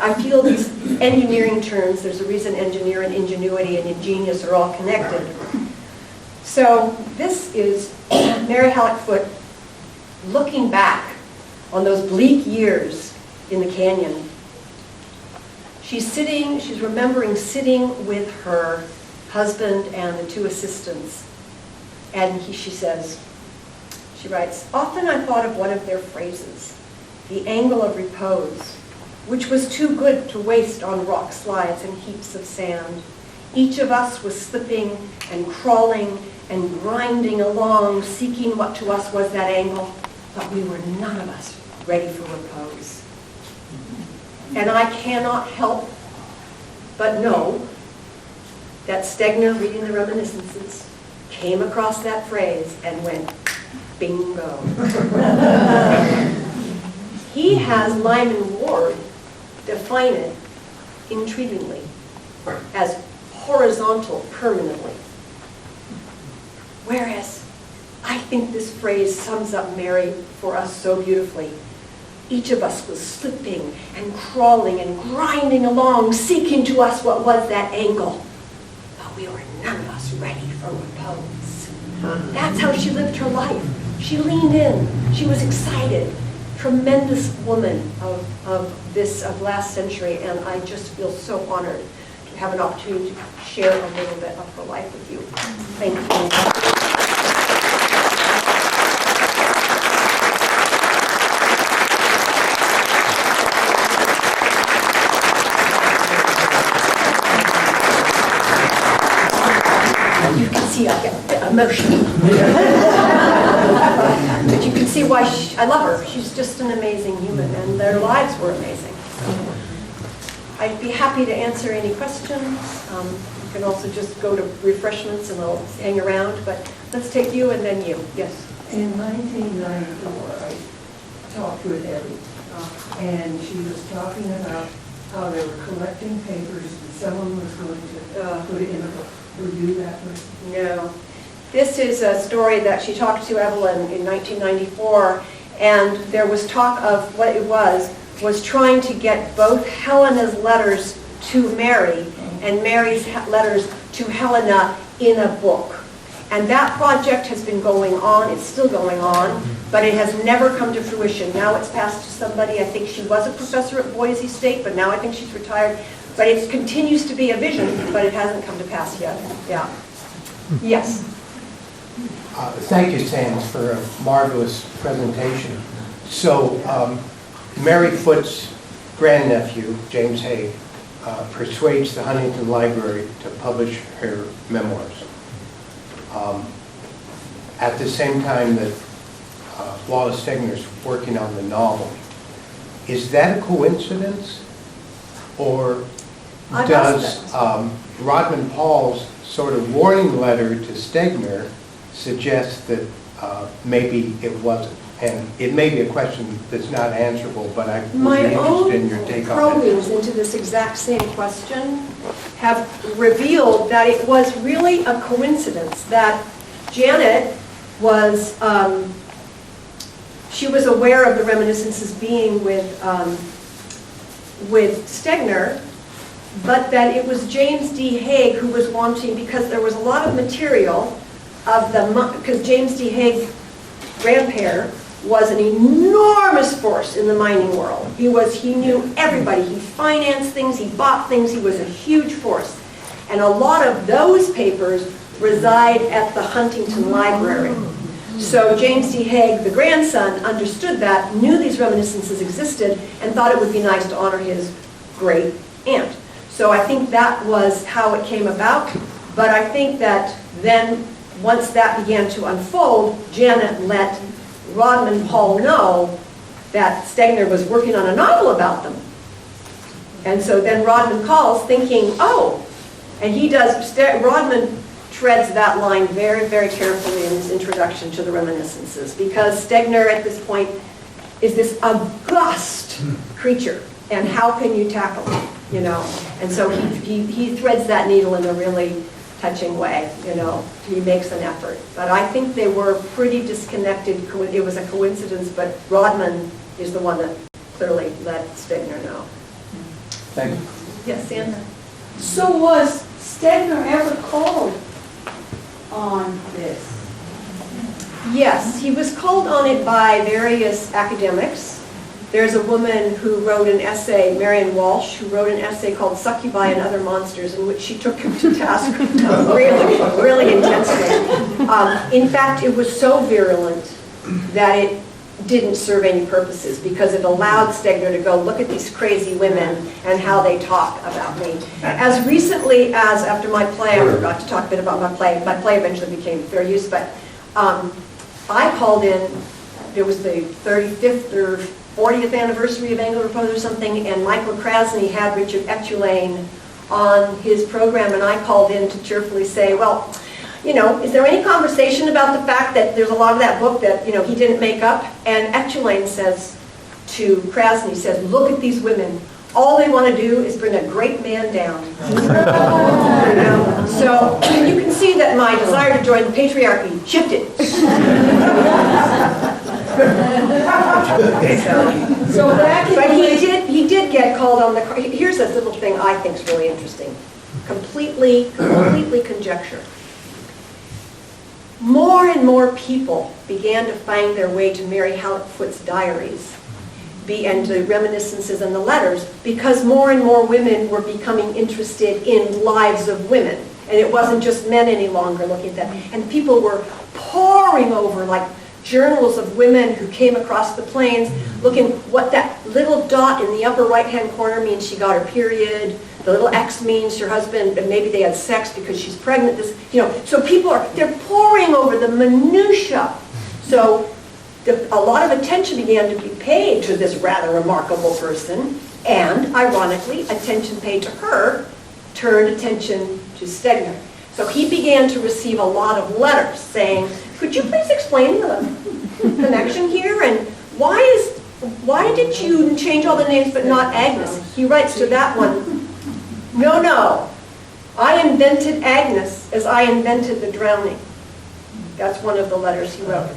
I feel these engineering terms. There's a reason engineer and ingenuity and ingenious are all connected. So this is Mary Hallock Foote looking back on those bleak years in the canyon. She's remembering sitting with her husband and the 2 assistants. And she writes, often I thought of one of their phrases, the angle of repose, which was too good to waste on rock slides and heaps of sand. Each of us was slipping and crawling and grinding along, seeking what to us was that angle, but we were none of us ready for repose. And I cannot help but know that Stegner, reading the reminiscences, came across that phrase and went, bingo. He has Lyman Ward define it intriguingly as horizontal permanently. Whereas I think this phrase sums up Mary for us so beautifully. Each of us was slipping and crawling and grinding along, seeking to us what was that angle. But we were none of us ready for repose. That's how she lived her life. She leaned in. She was excited. Tremendous woman of last century, and I just feel so honored to have an opportunity to share a little bit of her life with you. Thank you. You can see I get emotional. But you can see why I love her. She's just an amazing human, and their lives were amazing. I'd be happy to answer any questions. You can also just go to refreshments and I'll hang around, but let's take you and then you. Yes? In 1994, I talked with Ellie, and she was talking about how they were collecting papers and someone was going to put it in a book. Were you that person? No. This is a story that she talked to Evelyn in 1994, and there was talk of what it was trying to get both Helena's letters to Mary and Mary's letters to Helena in a book. And that project has been going on, it's still going on, but it has never come to fruition. Now it's passed to somebody, I think she was a professor at Boise State, but now I think she's retired. But it continues to be a vision, but it hasn't come to pass yet. Yeah. Yes. Thank you, Sands, for a marvelous presentation. So, Mary Foote's grandnephew, James Haig, persuades the Huntington Library to publish her memoirs. At the same time that Wallace Stegner is working on the novel. Is that a coincidence? Or does Rodman Paul's sort of warning letter to Stegner suggest that maybe it wasn't? And it may be a question that's not answerable, but I would be interested in your take on it. My own probings into this exact same question have revealed that it was really a coincidence that Janet was, she was aware of the reminiscences being with Stegner, but that it was James D. Haig who was wanting, because there was a lot of material of because James D. Haig, grandpère, was an enormous force in the mining world. He knew everybody. He financed things, he bought things, he was a huge force. And a lot of those papers reside at the Huntington Library. So James D. Haig, the grandson, understood that, knew these reminiscences existed, and thought it would be nice to honor his great aunt. So I think that was how it came about. But I think that then, once that began to unfold, Janet let Rodman Paul know that Stegner was working on a novel about them. And so then Rodman calls thinking, oh, and he does, Rodman treads that line very, very carefully in his introduction to the reminiscences, because Stegner at this point is this august creature, and how can you tackle him, you know? And so he threads that needle in a really touching way, you know. He makes an effort. But I think they were pretty disconnected. It was a coincidence, but Rodman is the one that clearly let Stegner know. Thank you. Yes, Sandra? So was Stegner ever called on this? Yes, he was called on it by various academics. There's a woman who wrote an essay, Marion Walsh, who wrote an essay called Succubi and Other Monsters, in which she took him to task really, really intensely. In fact, it was so virulent that it didn't serve any purposes, because it allowed Stegner to go, look at these crazy women and how they talk about me. As recently as after my play, I forgot to talk a bit about my play. My play eventually became Fair Use, but I called in, there was the 35th or 40th anniversary of Repose or something, and Michael Krasny had Richard Etulain on his program, and I called in to cheerfully say, well, is there any conversation about the fact that there's a lot of that book that, he didn't make up? And Etchelaine says to Krasny, says, look at these women. All they want to do is bring a great man down. So you can see that my desire to join the patriarchy shifted. But he did get called on the. Here's a little thing I think is really interesting. Completely conjecture. More and more people began to find their way to Mary Hallock Foote's diaries and the reminiscences and the letters, because more and more women were becoming interested in lives of women. And it wasn't just men any longer looking at that. And people were pouring over like journals of women who came across the plains looking what that little dot in the upper right-hand corner means she got her period. The little X means her husband, and maybe they had sex because she's pregnant. So people they're pouring over the minutia. So a lot of attention began to be paid to this rather remarkable person, and ironically, attention paid to her turned attention to Stegner. So he began to receive a lot of letters saying, could you please explain the connection here, and why did you change all the names but not Agnes? He writes to that one, no, I invented Agnes as I invented the drowning. That's one of the letters he wrote.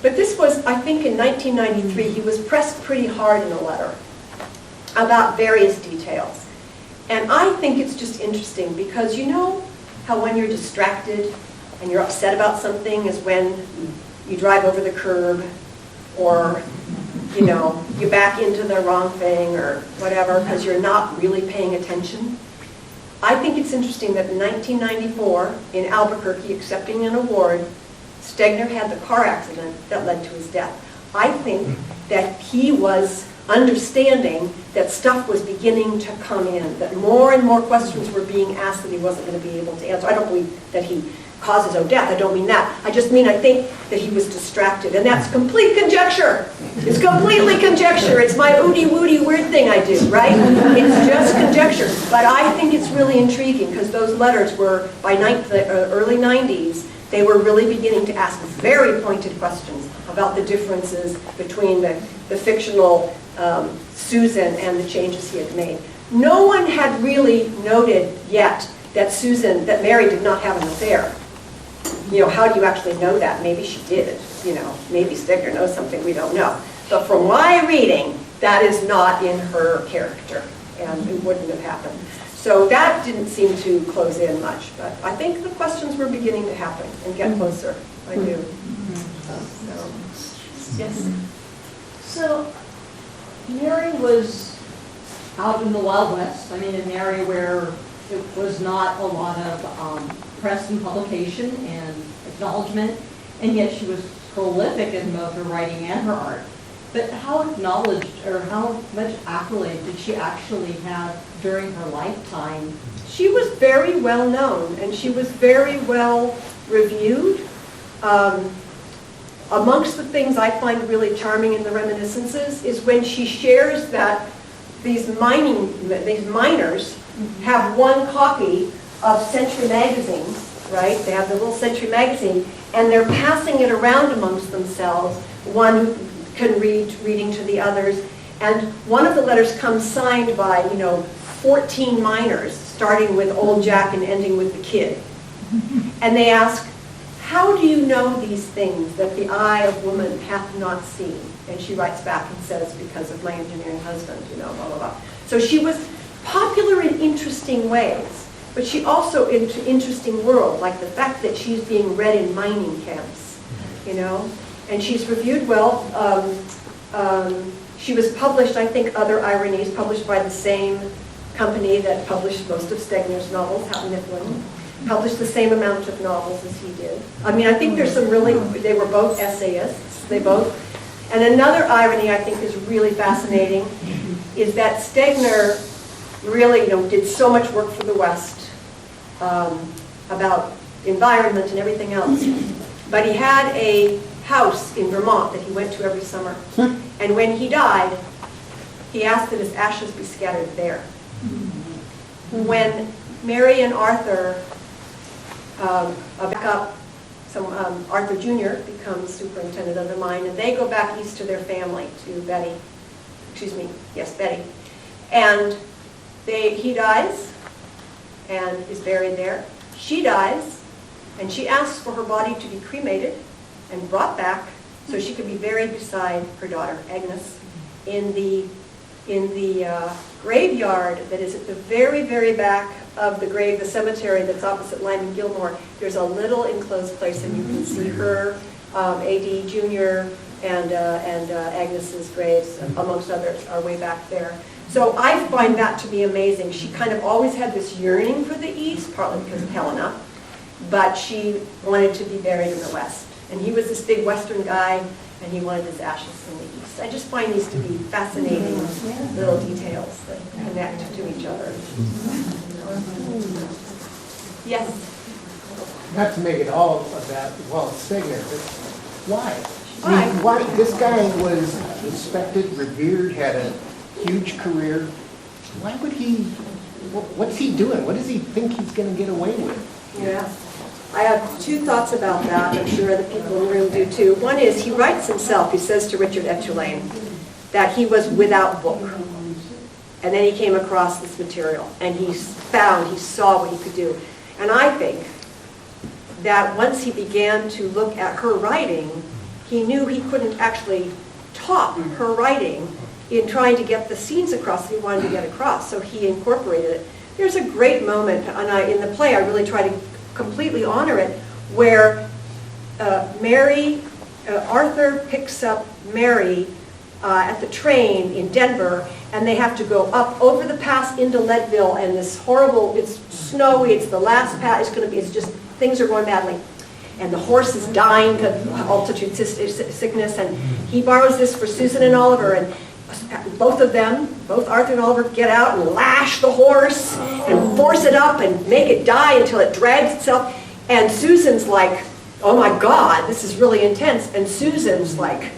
But this was, I think in 1993, he was pressed pretty hard in a letter about various details. And I think it's just interesting because you know how when you're distracted and you're upset about something is when you drive over the curb or you back into the wrong thing or whatever because you're not really paying attention. I think it's interesting that in 1994 in Albuquerque accepting an award, Stegner had the car accident that led to his death. I think that he was understanding that stuff was beginning to come in, that more and more questions were being asked that he wasn't going to be able to answer. I don't believe that he caused his own death. I don't mean that. I just mean I think that he was distracted. And that's complete conjecture. It's completely conjecture. It's my ooty-wooty weird thing I do, right? It's just conjecture. But I think it's really intriguing because those letters were, by the early 90s, they were really beginning to ask very pointed questions about the differences between the fictional Susan and the changes he had made. No one had really noted yet that Mary did not have an affair. How do you actually know that? Maybe she did. Maybe Stegner knows something we don't know. But from my reading, that is not in her character, and it wouldn't have happened. So that didn't seem to close in much, but I think the questions were beginning to happen and get closer. I do. Yes. So Mary was out in the Wild West. I mean, an area where it was not a lot of press and publication and acknowledgement, and yet she was prolific in both her writing and her art. But how acknowledged or how much accolade did she actually have during her lifetime? She was very well known and she was very well reviewed. Amongst the things I find really charming in the reminiscences is when she shares that these miners have one copy of Century magazines, right? They have the little Century magazine, and they're passing it around amongst themselves. One can reading to the others, and one of the letters comes signed by 14 miners, starting with Old Jack and ending with the Kid, and they ask, how do you know these things that the eye of woman hath not seen? And she writes back and says, because of my engineering husband, blah, blah, blah. So she was popular in interesting ways, but she also into interesting world, like the fact that she's being read in mining camps, and she's reviewed well. She was published, I think, Other Ironies, published by the same company that published most of Stegner's novels, Houghton Mifflin. Published the same amount of novels as he did. I mean, I think there's some they were both essayists, and another irony I think is really fascinating is that Stegner really, did so much work for the West about environment and everything else. But he had a house in Vermont that he went to every summer. And when he died, he asked that his ashes be scattered there. when Mary and Arthur back up, Arthur Jr. becomes superintendent of the mine, and they go back east to their family, to Betty. Betty. And he dies and is buried there. She dies, and she asks for her body to be cremated and brought back so she could be buried beside her daughter, Agnes, in the graveyard that is at the very, very back of the cemetery that's opposite Lyman Gilmore. There's a little enclosed place, and you can see her, A.D. Jr., and Agnes's graves, amongst others, are way back there. So I find that to be amazing. She kind of always had this yearning for the East, partly because of Helena, but she wanted to be buried in the West. And he was this big Western guy, and he wanted his ashes in the East. I just find these to be fascinating little details that connect to each other. Yes? Not to make it all about Wallace Stegner, but why? I mean, why? This guy was respected, revered, had a huge career. Why would he, what's he doing? What does he think he's going to get away with? Yeah. I have two thoughts about that. I'm sure other people in the room do too. One is he writes himself, he says to Richard Etulain, that he was without book. And then he came across this material, and he saw what he could do. And I think that once he began to look at her writing, he knew he couldn't actually top her writing in trying to get the scenes across that he wanted to get across. So he incorporated it. There's a great moment, and in the play I really try to completely honor it, where Arthur picks up Mary at the train in Denver, and they have to go up over the pass into Leadville, and this horrible, it's snowy, it's the last pass, it's just, things are going badly. And the horse is dying because of altitude sickness, and he borrows this for Susan and Oliver, and both of them, both Arthur and Oliver, get out and lash the horse and force it up and make it die until it drags itself. And Susan's like, oh my God, this is really intense. And Susan's like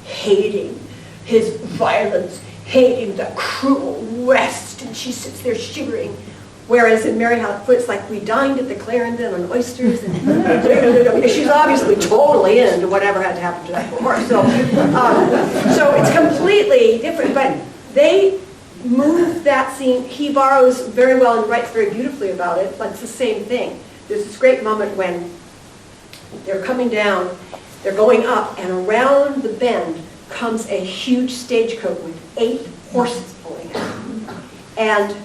hating his violence, hating the cruel West. And she sits there shivering. Whereas in Mary Hallock Foote, it's like, we dined at the Clarendon on oysters, and she's obviously totally into whatever had to happen to that horse. So it's completely different, but they move that scene. He borrows very well and writes very beautifully about it, but it's the same thing. There's this great moment when they're coming down, they're going up, and around the bend comes a huge stagecoach with 8 horses pulling it. And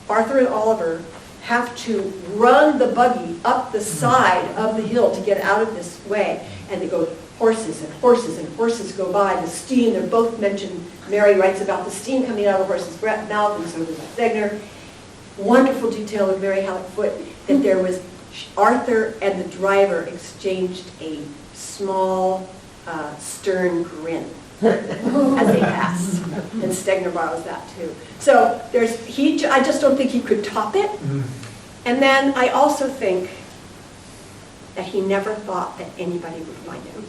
Arthur and Oliver have to run the buggy up the side of the hill to get out of this way. And they go, horses and horses and horses go by. The steam, they're both mentioned. Mary writes about the steam coming out of the horse's mouth, and so does Stegner. Wonderful detail of Mary Hallock Foote that there was Arthur and the driver exchanged a small, stern grin as they pass. And Stegner borrows that too. So I just don't think he could top it. And then I also think that he never thought that anybody would find out.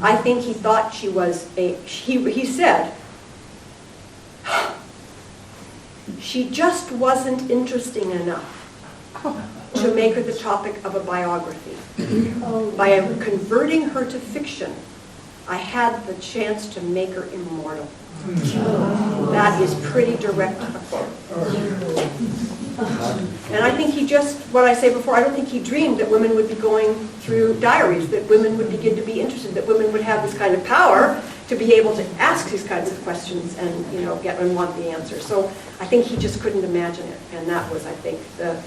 I think he thought she was he said, she just wasn't interesting enough to make her the topic of a biography. By converting her to fiction, I had the chance to make her immortal. That is pretty direct quote. And I think he just, what I say before, I don't think he dreamed that women would be going through diaries, that women would begin to be interested, that women would have this kind of power to be able to ask these kinds of questions and get and want the answer. So I think he just couldn't imagine it, and that was, I think, the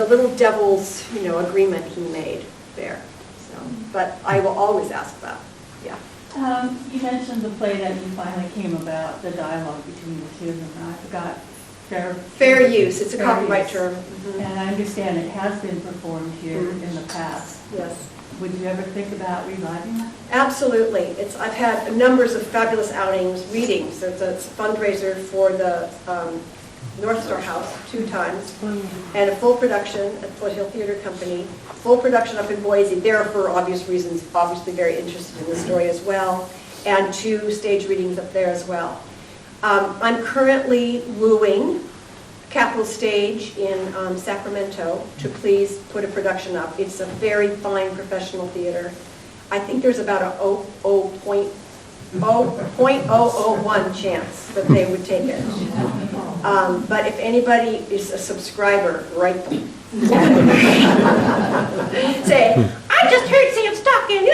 little devil's agreement he made there. So, but I will always ask that. Yeah. You mentioned the play that you finally came about, the dialogue between the two of them, and I forgot. Fair use. It's a copyright term. Mm-hmm. And I understand it has been performed here in the past. Yes. Would you ever think about reviving that? Absolutely. I've had numbers of fabulous outings, readings. It's a fundraiser for the North Star House 2 times, and a full production at Foothill Theatre Company, full production up in Boise. They're, for obvious reasons, obviously very interested in the story as well, and 2 stage readings up there as well. I'm currently wooing Capital Stage in Sacramento to please put a production up. It's a very fine professional theater. I think there's about a 0.001 chance that they would take it. But if anybody is a subscriber, write them. Say, I just heard Sam Stockton,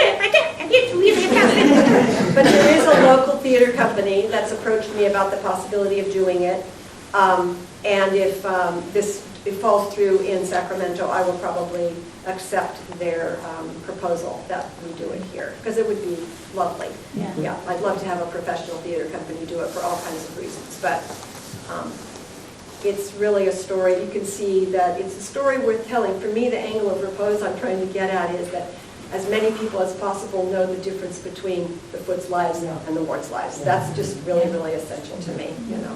it's really fantastic. But there is a local theater company that's approached me about the possibility of doing it. And if this falls through in Sacramento, I will probably accept their proposal that we do it here, because it would be lovely. Yeah. I'd love to have a professional theater company do it for all kinds of reasons, but it's really a story. You can see that it's a story worth telling. For me, the angle of Repose I'm trying to get at is that as many people as possible know the difference between the Foote's lives and the Ward's lives. That's just really, really essential to me, you know.